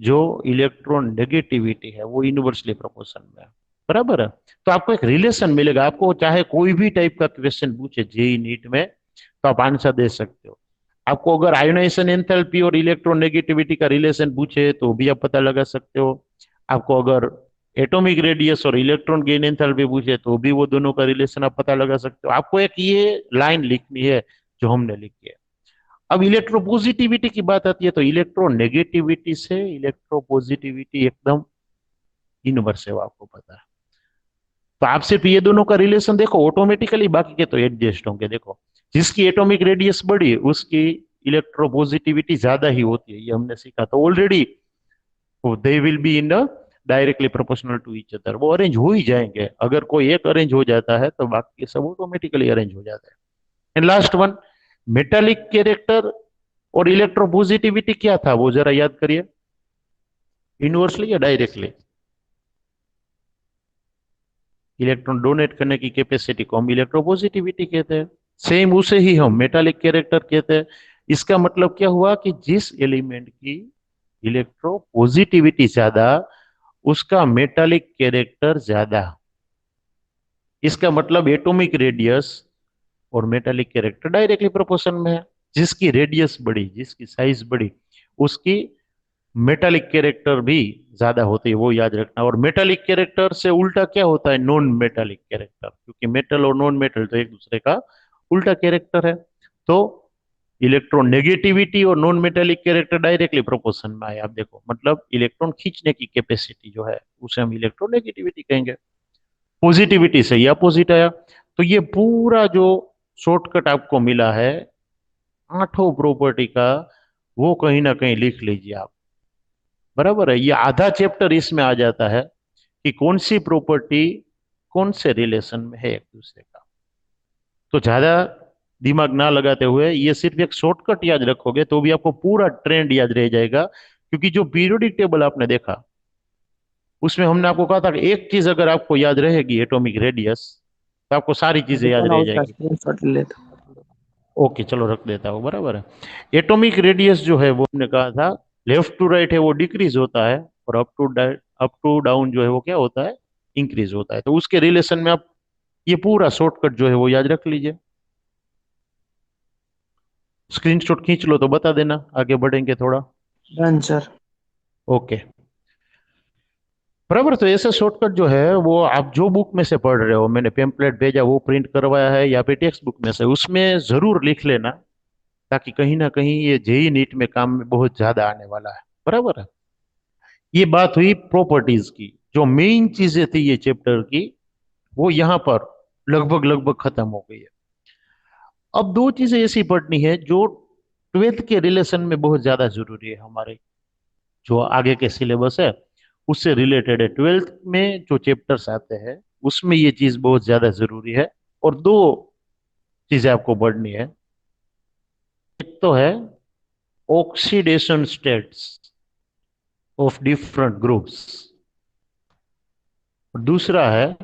जो इलेक्ट्रॉन नेगेटिविटी है वो इनवर्सली प्रोपोर्शन में है, बराबर है। तो आपको एक रिलेशन मिलेगा, आपको चाहे कोई भी टाइप का क्वेश्चन पूछे जेई नीट में तो आप आंसर दे सकते हो। आपको अगर आयोनाइजेशन एंथैल्पी और इलेक्ट्रॉन नेगेटिविटी का रिलेशन पूछे तो भी आप पता लगा सकते हो। आपको अगर एटॉमिक रेडियस और इलेक्ट्रॉन गेन एंथैल्पी पूछे तो भी वो दोनों का रिलेशन आप पता लगा सकते हो। आपको एक ये लाइन लिखनी है जो हमने लिखी है। अब इलेक्ट्रोपॉजिटिविटी की बात आती है तो इलेक्ट्रोनेगेटिविटी से इलेक्ट्रोपॉजिटिविटी एकदम इनवर्स है, वो आपको पता है। तो आप सिर्फ ये दोनों का रिलेशन देखो ऑटोमेटिकली, बाकी के तो एडजस्ट होंगे। देखो, जिसकी एटॉमिक रेडियस बड़ी उसकी इलेक्ट्रोपॉजिटिविटी ज्यादा ही होती है, ये हमने सीखा। तो already they will be in directly proportional to each other, वो अरेंज हो ही जाएंगे। अगर कोई एक अरेंज हो जाता है तो बाकी सब ऑटोमेटिकली अरेंज हो जाता है। And last one, metallic character और इलेक्ट्रोपॉजिटिविटी क्या था वो जरा याद करिए, इनवर्सली या डायरेक्टली। इलेक्ट्रॉन डोनेट करने की कैपेसिटी को हम इलेक्ट्रोपॉजिटिविटी कहते हैं, सेम उसे ही हम मेटालिक कैरेक्टर कहते हैं। इसका मतलब क्या हुआ कि जिस एलिमेंट की इलेक्ट्रोपॉजिटिविटी ज्यादा उसका मेटालिक कैरेक्टर ज्यादा। इसका मतलब एटॉमिक रेडियस और मेटालिक कैरेक्टर डायरेक्टली प्रोपोर्शन में है। जिसकी रेडियस बड़ी, जिसकी साइज बड़ी, उसकी मेटालिक कैरेक्टर भी ज्यादा होती है, वो याद रखना। और मेटालिक कैरेक्टर से उल्टा क्या होता है, नॉन मेटालिक कैरेक्टर, क्योंकि मेटल और नॉन मेटल तो एक दूसरे का उल्टा कैरेक्टर है। तो इलेक्ट्रॉन नेगेटिविटी और non metallic character directly proportion में आए। आप देखो, मतलब इलेक्ट्रॉन खींचने की कैपेसिटी जो है उसे हम इलेक्ट्रॉन नेगेटिविटी कहेंगे। पॉजिटिविटी से ये अपोजिट आया। तो ये पूरा जो शॉर्टकट आपको मिला है आठों प्रॉपर्टी का, वो कहीं ना कहीं लिख लीजिए आप, बराबर है। ये आधा चैप्टर इसमें आ जाता है कि कौन सी प्रॉपर्टी कौन से रिलेशन में है एक दूसरे का। तो ज्यादा दिमाग ना लगाते हुए ये सिर्फ एक शॉर्टकट याद रखोगे तो भी आपको पूरा ट्रेंड याद रह जाएगा। क्योंकि जो पीरियोडिक टेबल आपने देखा उसमें हमने आपको कहा था कि एक चीज अगर आपको याद रहेगी एटॉमिक रेडियस, तो आपको सारी चीजें याद
रुको ना,
रह
उसका
जाएगी।
स्क्रीनशॉट लेता हूँ।
ओके चलो रख देता हूँ, बराबर है। एटॉमिक रेडियस जो है वो हमने कहा था लेफ्ट टू राइट है वो डिक्रीज होता है, और अप टू डाउन जो है वो क्या होता है, इंक्रीज होता है। तो उसके रिलेशन में आप ये पूरा शॉर्टकट जो है वो याद रख लीजिए। स्क्रीनशॉट खींच लो तो बता देना, आगे बढ़ेंगे थोड़ा।
Done sir.
ओके, बराबर। तो ऐसे शॉर्टकट जो है वो आप जो बुक में से पढ़ रहे हो, मैंने पेम्पलेट भेजा वो प्रिंट करवाया है या फिर टेक्स्ट बुक में से, उसमें जरूर लिख लेना, ताकि कहीं ना कहीं ये जेई नीट में काम में बहुत ज्यादा आने वाला है, बराबर है। ये बात हुई प्रॉपर्टीज की। जो मेन चीजें थी ये चैप्टर की वो यहाँ पर लगभग लगभग खत्म हो गई है। अब दो चीजें ऐसी पढ़नी है जो ट्वेल्थ के रिलेशन में बहुत ज्यादा जरूरी है, हमारे जो आगे के सिलेबस है उससे रिलेटेड है। ट्वेल्थ में जो चैप्टर्स आते हैं उसमें ये चीज बहुत ज्यादा जरूरी है। और दो चीजें आपको पढ़नी है। एक तो है oxidation states of different groups, और दूसरा है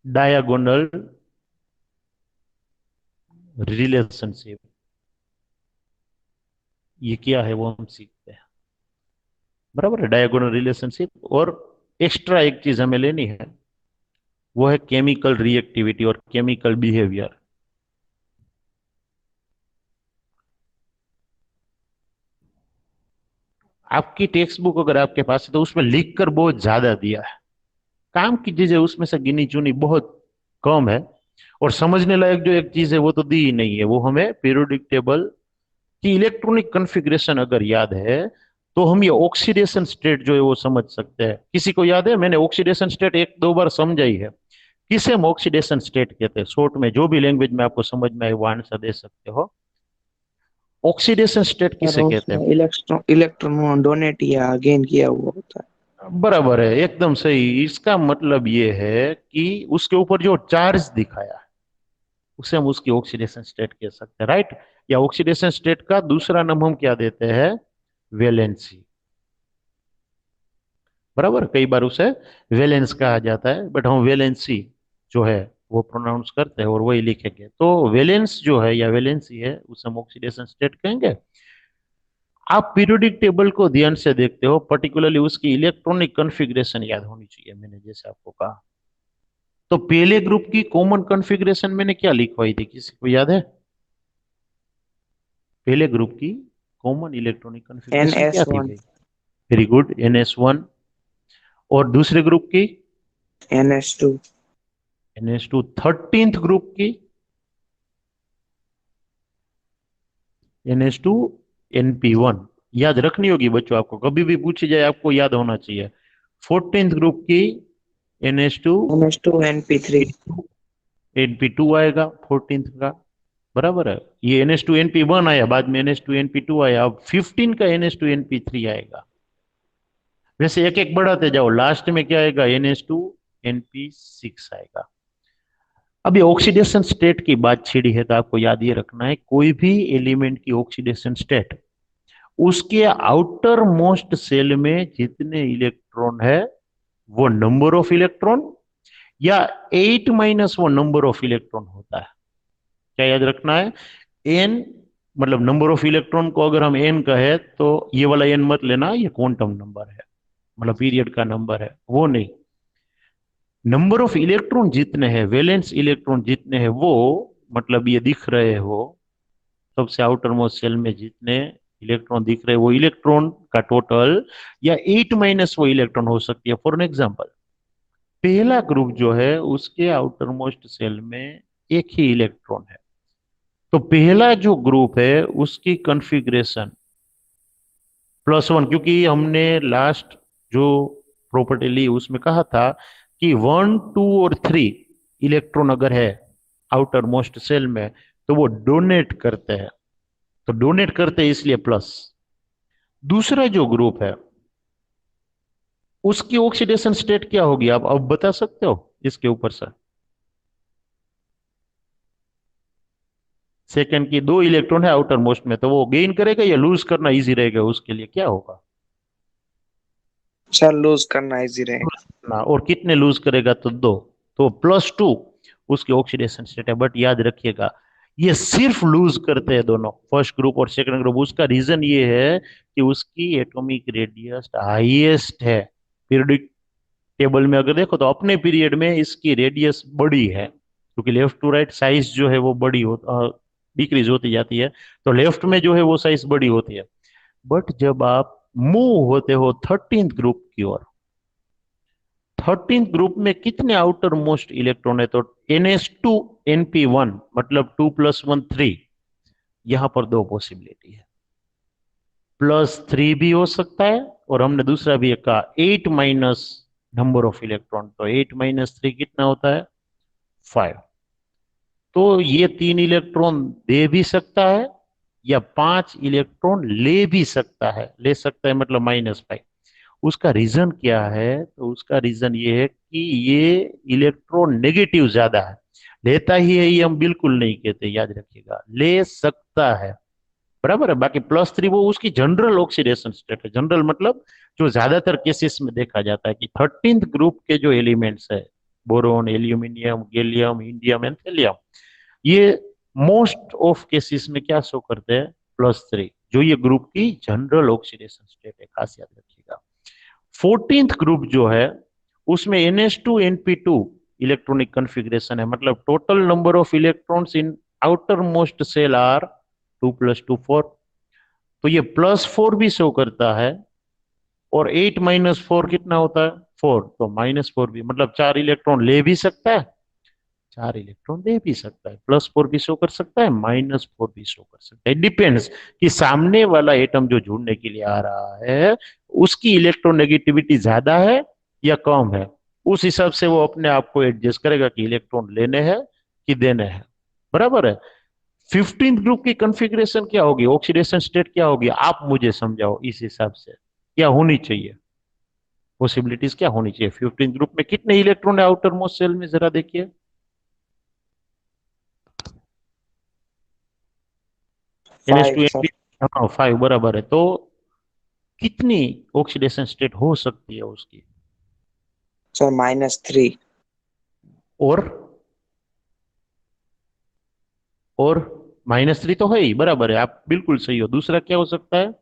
डायगोनल रिलेशनशिप। ये क्या है वो हम सीखते हैं, बराबर है। डायगोनल रिलेशनशिप, और एक्स्ट्रा एक चीज हमें लेनी है, वो है केमिकल रिएक्टिविटी और केमिकल बिहेवियर। आपकी टेक्स्ट बुक अगर आपके पास है तो उसमें लिख कर बहुत ज्यादा दिया है, काम की चीजें उसमें से गिनी चुनी बहुत कम है। और समझने लायक जो एक चीज है वो तो दी ही नहीं है, वो हमें पीरियोडिक टेबल की इलेक्ट्रॉनिक कॉन्फ़िगरेशन अगर याद है तो हम ये ऑक्सीडेशन स्टेट जो है वो समझ सकते हैं। किसी को याद है? मैंने ऑक्सीडेशन स्टेट एक दो बार समझाई है। किसे हम ऑक्सीडेशन स्टेट कहते हैं, शॉर्ट में जो भी लैंग्वेज में आपको समझ में आए वो आंसर दे सकते हो। ऑक्सीडेशन स्टेट
सर
किसे कहते
उसमें
हैं?
इलेक्ट्रॉन इलेक्ट्रॉन डोनेट या गेन किया हुआ होता है।
बराबर है, एकदम सही। इसका मतलब ये है कि उसके ऊपर जो चार्ज दिखाया है उसे हम उसकी ऑक्सीडेशन स्टेट कह सकते हैं, राइट। या ऑक्सीडेशन स्टेट का दूसरा नाम हम क्या देते हैं, वैलेंसी, बराबर। कई बार उसे वैलेंस कहा जाता है, बट हम वैलेंसी जो है वो प्रोनाउंस करते हैं और वही लिखेंगे। तो वैलेंस जो है या वैलेंसी है उसे हम ऑक्सीडेशन स्टेट कहेंगे। आप पीरियोडिक टेबल को ध्यान से देखते हो, पर्टिकुलरली उसकी इलेक्ट्रॉनिक कॉन्फ़िगरेशन याद होनी चाहिए, मैंने जैसे आपको कहा। तो पहले ग्रुप की कॉमन कॉन्फ़िगरेशन मैंने क्या लिखवाई थी, किसी को याद है? पहले ग्रुप की कॉमन इलेक्ट्रॉनिक कॉन्फ़िगरेशन क्या थी
NS1
भाई? Very good, NS1। और दूसरे ग्रुप की?
NS2
NS2। 13th ग्रुप की? NS2 NP1। याद रखनी होगी बच्चों, आपको कभी भी पूछी जाए आपको याद होना चाहिए। 14th ग्रुप की? NS2
NS2 NP3
NP2 आएगा 14th का, बराबर है। ये NS2 NP1 आया, बाद में NS2 NP2 आया, अब 15 का NS2 NP3 आएगा। वैसे एक एक बढ़ाते जाओ, लास्ट में क्या आएगा? NS2 NP6 आएगा। अब ये ऑक्सीडेशन स्टेट की बात छिड़ी है तो आपको याद ये रखना है, कोई भी एलिमेंट की ऑक्सीडेशन स्टेट उसके आउटर मोस्ट सेल में जितने इलेक्ट्रॉन है वो नंबर ऑफ इलेक्ट्रॉन, या 8 - 1 नंबर ऑफ इलेक्ट्रॉन होता है। क्या याद रखना है? एन मतलब नंबर ऑफ इलेक्ट्रॉन को अगर हम एन कहे तो ये वाला एन मत लेना, ये क्वांटम नंबर है, मतलब पीरियड का नंबर है, वो नहीं। नंबर ऑफ इलेक्ट्रॉन जितने हैं, वैलेंस इलेक्ट्रॉन जितने हैं, वो मतलब ये दिख रहे हो सबसे आउटर मोस्ट सेल में जितने इलेक्ट्रॉन दिख रहे हैं वो इलेक्ट्रॉन का टोटल, या 8 - वो इलेक्ट्रॉन हो सकती है। फॉर एन एग्जाम्पल, पहला ग्रुप जो है उसके आउटर मोस्ट सेल में एक ही इलेक्ट्रॉन है, तो पहला जो ग्रुप है उसकी कॉन्फ़िगरेशन +1, क्योंकि हमने लास्ट जो प्रॉपर्टी ली उसमें कहा था कि 1, 2 और 3 इलेक्ट्रॉन अगर है आउटर मोस्ट सेल में तो वो डोनेट करते हैं, तो डोनेट करते हैं इसलिए प्लस। दूसरा जो ग्रुप है उसकी ऑक्सीडेशन स्टेट क्या होगी, आप अब बता सकते हो इसके ऊपर से? सेकंड की 2 इलेक्ट्रॉन है आउटर मोस्ट में, तो वो गेन करेगा या लूज करना इजी रहेगा उसके लिए, क्या होगा?
सर लूज करना इजी रहेगा।
ना, और कितने लूज करेगा? तो 2, तो +2 उसकी ऑक्सीडेशन स्टेट है। बट याद रखिएगा ये सिर्फ लूज करते हैं दोनों, फर्स्ट ग्रुप और सेकंड ग्रुप। उसका रीजन ये है कि उसकी एटॉमिक रेडियस हाईएस्ट है। पीरियोडिक टेबल में अगर देखो तो अपने पीरियड में इसकी रेडियस बड़ी है, क्योंकि लेफ्ट टू राइट साइज जो है वो बड़ी हो डिक्रीज होती जाती है, तो लेफ्ट में जो है वो साइज बड़ी होती है। बट जब आप मूव होते हो 13th ग्रुप की ओर, 13th ग्रुप में कितने आउटर मोस्ट इलेक्ट्रॉन है? तो NS2 NP1, मतलब 2 + 1 3। यहां पर 2 पॉसिबिलिटी है, +3 भी हो सकता है, और हमने दूसरा भी एक कहा 8 - नंबर ऑफ इलेक्ट्रॉन, तो 8 - 3 कितना होता है? 5। तो ये 3 इलेक्ट्रॉन दे भी सकता है या 5 इलेक्ट्रॉन ले भी सकता है, ले सकता है मतलब -5। उसका रीजन क्या है? तो उसका रीजन ये है कि ये इलेक्ट्रॉन नेगेटिव ज्यादा है। लेता ही है ये हम बिल्कुल नहीं कहते, याद रखिएगा, ले सकता है, बराबर है। बाकी +3 वो उसकी जनरल ऑक्सीडेशन स्टेट है। जनरल मतलब जो ज्यादातर केसेस में देखा जाता है कि 13th ग्रुप के जो एलिमेंट्स है, boron, aluminium, gallium, indium and thallium, ये मोस्ट ऑफ केसेस में क्या शो करते हैं? +3, जो ये ग्रुप की जनरल ऑक्सीडेशन स्टेट है, खास याद रखिएगा। 14th ग्रुप जो है उसमें NH2 NP2 इलेक्ट्रॉनिक कॉन्फ़िगरेशन है, मतलब total number of electrons in outer most shell are 2 + 2 4। तो ये +4 भी शो करता है, और 8 - 4 कितना होता है? 4, तो -4 भी, मतलब 4 इलेक्ट्रॉन ले भी सकता है, 4 इलेक्ट्रॉन दे भी सकता है। +4 भी शो कर सकता है, -4 भी शो कर सकता है। डिपेंड्स कि सामने वाला एटम जो जुड़ने के लिए आ रहा है उसकी इलेक्ट्रोनेगेटिविटी ज्यादा है या कम है, उस हिसाब से वो अपने आप को एडजस्ट करेगा कि इलेक्ट्रॉन लेने हैं कि देने हैं, बराबर है। 15th ग्रुप की कॉन्फ़िगरेशन क्या होगी, ऑक्सीडेशन स्टेट क्या होगी, आप मुझे समझाओ इस हिसाब से क्या होनी चाहिए, पॉसिबिलिटीज क्या होनी चाहिए? 15th ग्रुप में कितने इलेक्ट्रॉन है आउटर मोस्ट सेल में, जरा देखिए। NH2
5 sir.
NP, हाँ 5 बराबर है। तो कितनी ऑक्सीडेशन स्टेट हो सकती है उसकी?
सर -3
और और -3 तो है ही, बराबर है, आप बिल्कुल सही हो। दूसरा क्या हो सकता है?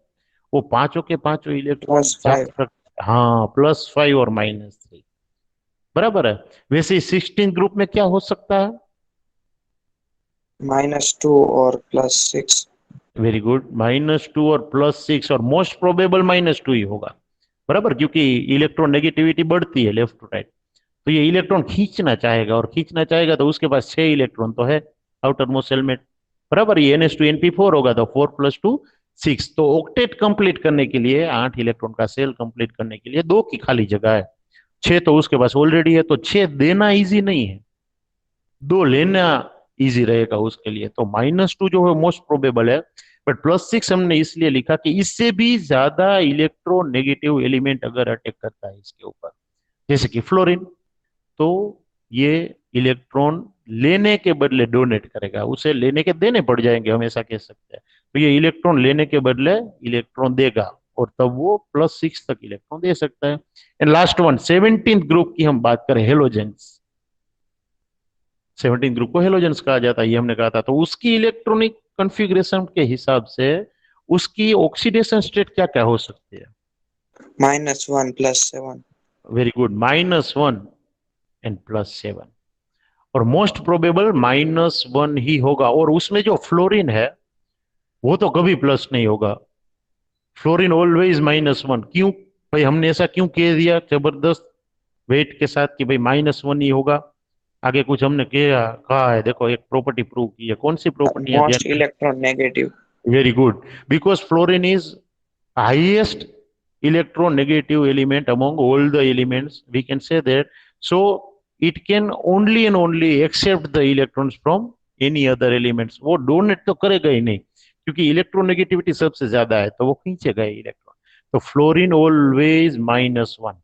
वो पांचों के पांचों इलेक्ट्रॉन
+5।
हाँ +5 और -3, बराबर है। वैसे 16 ग्रुप में क्या हो सकता है?
-2 और +6।
वेरी गुड, -2 और +6, और मोस्ट प्रोबेबल -2 ही होगा, बराबर, क्योंकि इलेक्ट्रॉन नेगेटिविटी बढ़ती है लेफ्ट टू राइट। तो ये इलेक्ट्रॉन खींचना चाहेगा, और खींचना चाहेगा तो उसके पास 6 इलेक्ट्रॉन तो है आउटर मोस्ट शेल में, बराबर। ये NH2 NP4 होगा, तो 4 + 2 6। तो ऑक्टेट कंप्लीट करने के लिए, 8 इलेक्ट्रॉन का सेल कंप्लीट करने के लिए 2 की खाली जगह है, 6 तो उसके पास ऑलरेडी है, तो 6 देना इजी नहीं है, 2 लेना इजी रहेगा उसके लिए। तो -2 जो है मोस्ट प्रोबेबल है, बट +6 हमने इसलिए लिखा कि इससे भी ज्यादा इलेक्ट्रोनेगेटिव एलिमेंट अगर अटैक करता है इसके ऊपर, जैसे कि फ्लोरीन, तो ये इलेक्ट्रॉन लेने के बदले डोनेट करेगा, उसे लेने के देने पड़ जाएंगे, हम ऐसा कह सकते हैं। तो ये इलेक्ट्रॉन लेने के बदले इलेक्ट्रॉन देगा, और तब वो +6 तक इलेक्ट्रॉन दे सकता है। And last one, 17th group की हम बात करें, हेलोजेंस। 17th ग्रुप को हेलोजेंस कहा जाता है, ये हमने कहा था। तो उसकी इलेक्ट्रॉनिक कॉन्फ़िगरेशन के हिसाब से उसकी ऑक्सीडेशन स्टेट क्या क्या हो सकती है?
-1 +7।
वेरी गुड, -1 एंड +7, और मोस्ट प्रोबेबल -1 ही होगा। और उसमें जो फ्लोरीन है वो तो कभी प्लस नहीं होगा, फ्लोरीन ऑलवेज -1। क्यों भाई, हमने ऐसा क्यों कह दिया जबरदस्त वेट के साथ कि भाई -1 ही होगा? आगे कुछ हमने कहा है, देखो एक प्रॉपर्टी प्रूव की है, कौन सी प्रॉपर्टी है
मोस्ट
ध्यान?
Electron negative.
Very good, because fluorine is highest electronegative element among all the elements, we can say that. So it can only and only accept the electrons from any other elements, वो donate तो करेगा ही नहीं, क्योंकि electronegativity सबसे ज्यादा है, तो वो खींचेगा ही इलेक्ट्रॉन। तो फ्लोरीन ऑलवेज -1।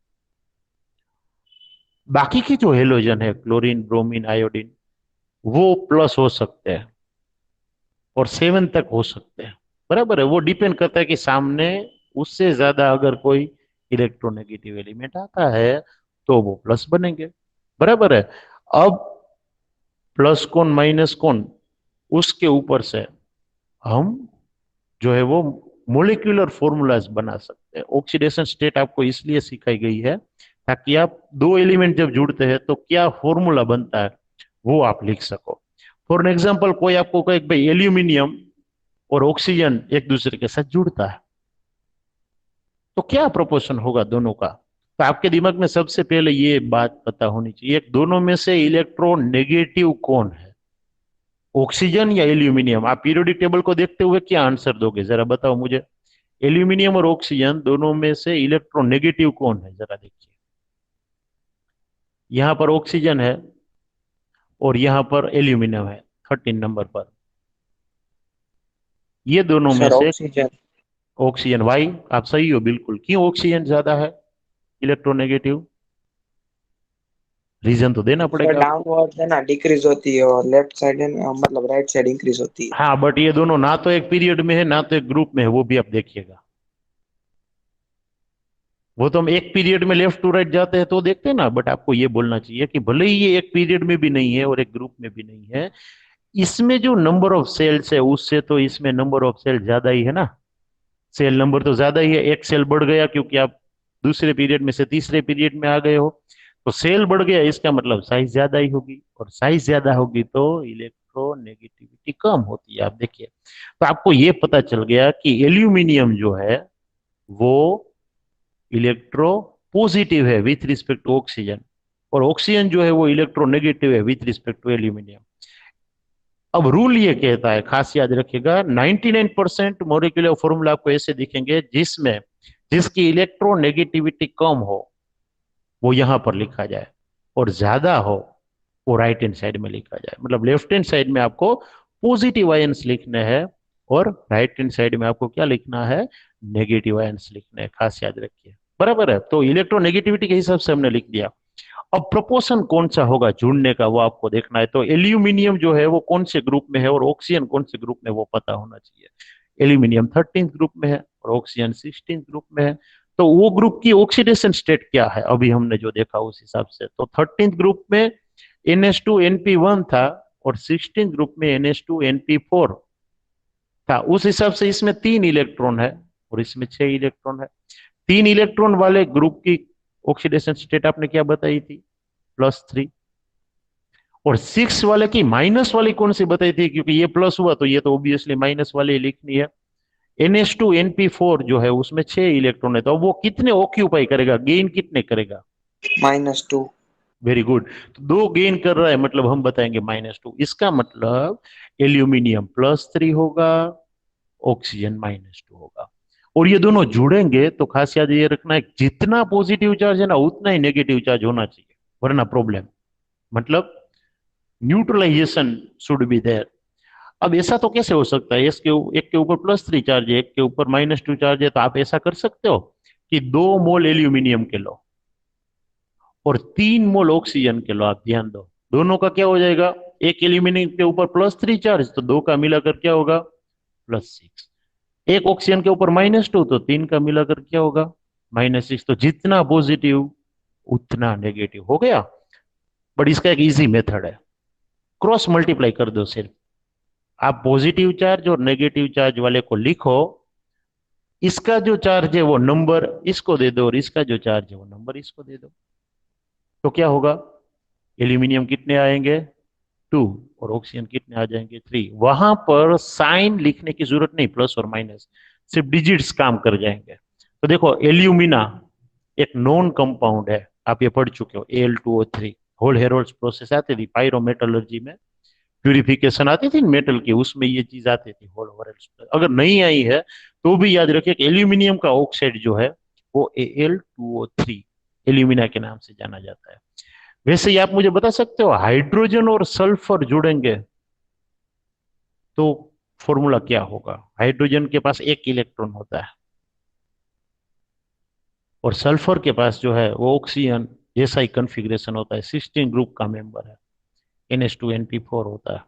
बाकी की जो हेलोजन है, क्लोरीन, ब्रोमीन, आयोडीन, वो प्लस हो सकते हैं और 7 तक हो सकते हैं, बराबर है। वो डिपेंड करता है कि सामने उससे ज्यादा अगर कोई इलेक्ट्रोनेगेटिव एलिमेंट आता है तो वो प्लस बनेंगे, बराबर है। अब प्लस कौन माइनस कौन, उसके ऊपर से हम जो है वो मोलिकुलर फॉर्मूलाज बना सकते हैं। ऑक्सीडेशन स्टेट आपको इसलिए सिखाई गई है ताकि आप दो एलिमेंट जब जुड़ते हैं तो क्या फॉर्मूला बनता है वो आप लिख सको। फॉर एग्जाम्पल, कोई आपको कहे भाई एल्यूमिनियम और ऑक्सीजन एक दूसरे के साथ जुड़ता है, तो क्या प्रोपोर्शन होगा दोनों का? तो आपके दिमाग में सबसे पहले ये बात पता होनी चाहिए, दोनों में से इलेक्ट्रॉन नेगेटिव कौन है, ऑक्सीजन या एल्यूमिनियम? आप पीरियोडिक टेबल को देखते हुए क्या आंसर दोगे, जरा बताओ मुझे। एल्यूमिनियम और ऑक्सीजन दोनों में से इलेक्ट्रॉन नेगेटिव कौन है, जरा देखिए। यहां पर ऑक्सीजन है और यहां पर एल्यूमिनियम है 13 नंबर पर। ये दोनों में
सर
से
ऑक्सीजन।
ऑक्सीजन, वाई आप सही हो बिल्कुल। क्यों ऑक्सीजन ज्यादा है इलेक्ट्रोनेगेटिव? रीजन तो देना
सर
पड़ेगा आपको।
डाउनवर्ड है ना, डिक्रीज होती है, और लेफ्ट साइड है ना, मतलब राइट साइड इंक्रीज होती है।
हाँ, बट ये दोनों ना तो एक पीरियड में है ना तो एक ग्रुप में है, वो भी आप देखिएगा। वो तो हम एक पीरियड में लेफ्ट टू राइट जाते हैं तो देखते हैं ना, बट आपको ये बोलना चाहिए कि भले ही ये एक पीरियड में भी नहीं है और एक ग्रुप में भी नहीं है, इसमें जो नंबर ऑफ सेल्स है उससे तो इसमें नंबर ऑफ सेल ज्यादा ही है ना, सेल नंबर तो ज्यादा ही है। एक सेल बढ़ गया क्योंकि आप दूसरे पीरियड में से तीसरे पीरियड में आ गए हो, तो सेल बढ़ गया, इसका मतलब साइज ज्यादा ही होगी, और साइज ज्यादा होगी तो इलेक्ट्रोनेगेटिविटी कम होती है। आप देखिए, तो आपको ये पता चल गया कि एल्यूमिनियम जो है वो इलेक्ट्रो पॉजिटिव है विथ रिस्पेक्ट टू ऑक्सीजन, और ऑक्सीजन जो है वो इलेक्ट्रोनेगेटिव है विथ रिस्पेक्ट टू एल्यूमिनियम। अब रूल ये कहता है, खास याद रखिएगा, 99% मोलिकुलर फॉर्मूला आपको ऐसे दिखेंगे जिसमें जिसकी इलेक्ट्रोनेगेटिविटी कम हो वो यहां पर लिखा जाए, और ज्यादा हो वो राइट हैंड साइड में लिखा जाए। मतलब लेफ्ट हैंड साइड में आपको पॉजिटिव आयंस लिखने हैं और राइट हैंड साइड में आपको क्या लिखना है, नेगेटिव आयंस लिखने हैं, खास याद रखिए, बराबर है। तो इलेक्ट्रोनेगेटिविटी के हिसाब से हमने लिख दिया। अब प्रोपोर्शन कौन सा होगा जुड़ने का वो आपको देखना है। तो एल्यूमिनियम जो है वो कौन से ग्रुप में है और ऑक्सीजन कौन से ग्रुप में, वो पता होना चाहिए। एल्यूमिनियम 13th ग्रुप में है और ऑक्सीजन 16th ग्रुप में है। तो वो ग्रुप की ऑक्सीडेशन स्टेट क्या है अभी हमने जो देखा उस हिसाब से, तो 13th ग्रुप में NH2NP1 था और 16th ग्रुप में NH2NP4 था। उस हिसाब से इसमें 3 इलेक्ट्रॉन है, और इसमें 6 इलेक्ट्रॉन है। 3 इलेक्ट्रॉन वाले ग्रुप की ऑक्सीडेशन स्टेट आपने क्या बताई थी, +3। और 6 वाले की माइनस वाली कौन सी बताई थी, क्योंकि ये प्लस हुआ तो ये तो ऑब्वियसली माइनस वाली लिखनी है। NH2 NP4 जो है उसमें 6 इलेक्ट्रॉन है, तो अब वो कितने ऑक्यूपाई करेगा, गेन कितने करेगा?
-2।
Very good. तो 2 गेन कर रहा है, मतलब हम बताएंगे -2। इसका मतलब एल्यूमिनियम +3 होगा, ऑक्सीजन -2 होगा। और ये दोनों जुड़ेंगे तो खास याद ये रखना है, जितना पॉजिटिव चार्ज है ना उतना ही नेगेटिव चार्ज होना चाहिए, वरना प्रॉब्लम। मतलब न्यूट्रलाइजेशन शुड बी देयर। अब ऐसा तो कैसे हो सकता है, इसके एक के ऊपर +3 चार्ज है, एक के ऊपर -2 चार्ज है, तो आप ऐसा कर सकते हो कि 2 मोल एल्यूमिनियम के लो और 3 मोल ऑक्सीजन के लो। आप ध्यान दो, दोनों का क्या हो जाएगा, एक एल्यूमिनियम के ऊपर +3 चार्ज तो 2 का मिलाकर क्या होगा, +6। एक ऑक्सीजन के ऊपर -2 तो 3 का मिलाकर क्या होगा, -6। तो जितना पॉजिटिव उतना नेगेटिव हो गया। बट इसका एक इजी मेथड है, क्रॉस मल्टीप्लाई कर दो सिर्फ। आप पॉजिटिव चार्ज और नेगेटिव चार्ज वाले को लिखो, इसका जो चार्ज है वो नंबर इसको दे दो और इसका जो चार्ज है वो नंबर इसको दे दो, तो क्या होगा, एल्यूमिनियम कितने आएंगे, 2, और ऑक्सीजन कितने आ जाएंगे, 3। वहां पर साइन लिखने की जरूरत नहीं, प्लस और माइनस, सिर्फ डिजिट्स काम कर जाएंगे। तो देखो एल्यूमिना एक नॉन कंपाउंड है, आप ये पढ़ चुके हो, Al2O3। होल हेरोल्ड्स प्रोसेस आती थी पायरोमेटलर्जी में, प्यूरिफिकेशन आती थी मेटल की, उसमें ये चीज आती थी होल हेरोल्ड्स। अगर नहीं आई है तो भी याद रखिए कि एल्यूमिनियम का ऑक्साइड जो है वो Al2O3 एल्यूमिना के नाम से जाना जाता है। वैसे ही आप मुझे बता सकते हो हाइड्रोजन और सल्फर जुड़ेंगे तो फॉर्मूला क्या होगा? हाइड्रोजन के पास एक इलेक्ट्रॉन होता है और सल्फर के पास जो है वो ऑक्सीजन जैसा ही कॉन्फ़िगरेशन होता है, 16 ग्रुप का मेंबर है, NH2 NP4 होता है।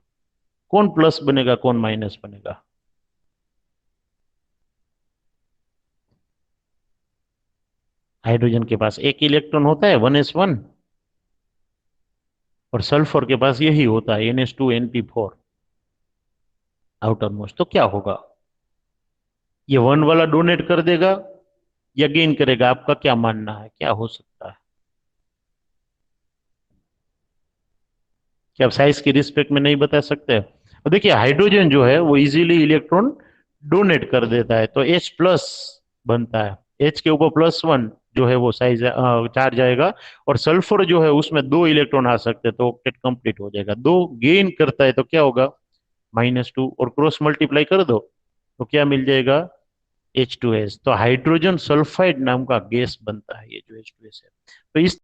कौन प्लस बनेगा, कौन माइनस बनेगा? हाइड्रोजन के पास एक इलेक्ट्रॉन होता है 1s1, और सल्फर के पास यही होता है NH2 NP4 आउटर मोस्ट। तो क्या होगा, ये 1 वाला डोनेट कर देगा या गेन करेगा? आपका क्या मानना है, क्या हो सकता है? क्या आप साइज की रिस्पेक्ट में नहीं बता सकते? और देखिए हाइड्रोजन जो है वो इजीली इलेक्ट्रॉन डोनेट कर देता है, तो H+ बनता है। H के ऊपर +1 जो है वो साइज चार्ज आएगा, और सल्फर जो है उसमें 2 इलेक्ट्रॉन आ सकते हैं, तो ऑक्टेट कंप्लीट हो जाएगा। 2 गेन करता है तो क्या होगा, -2, और क्रॉस मल्टीप्लाई कर दो तो क्या मिल जाएगा, H2S। तो हाइड्रोजन सल्फाइड नाम का गैस बनता है ये जो H2S है। तो इस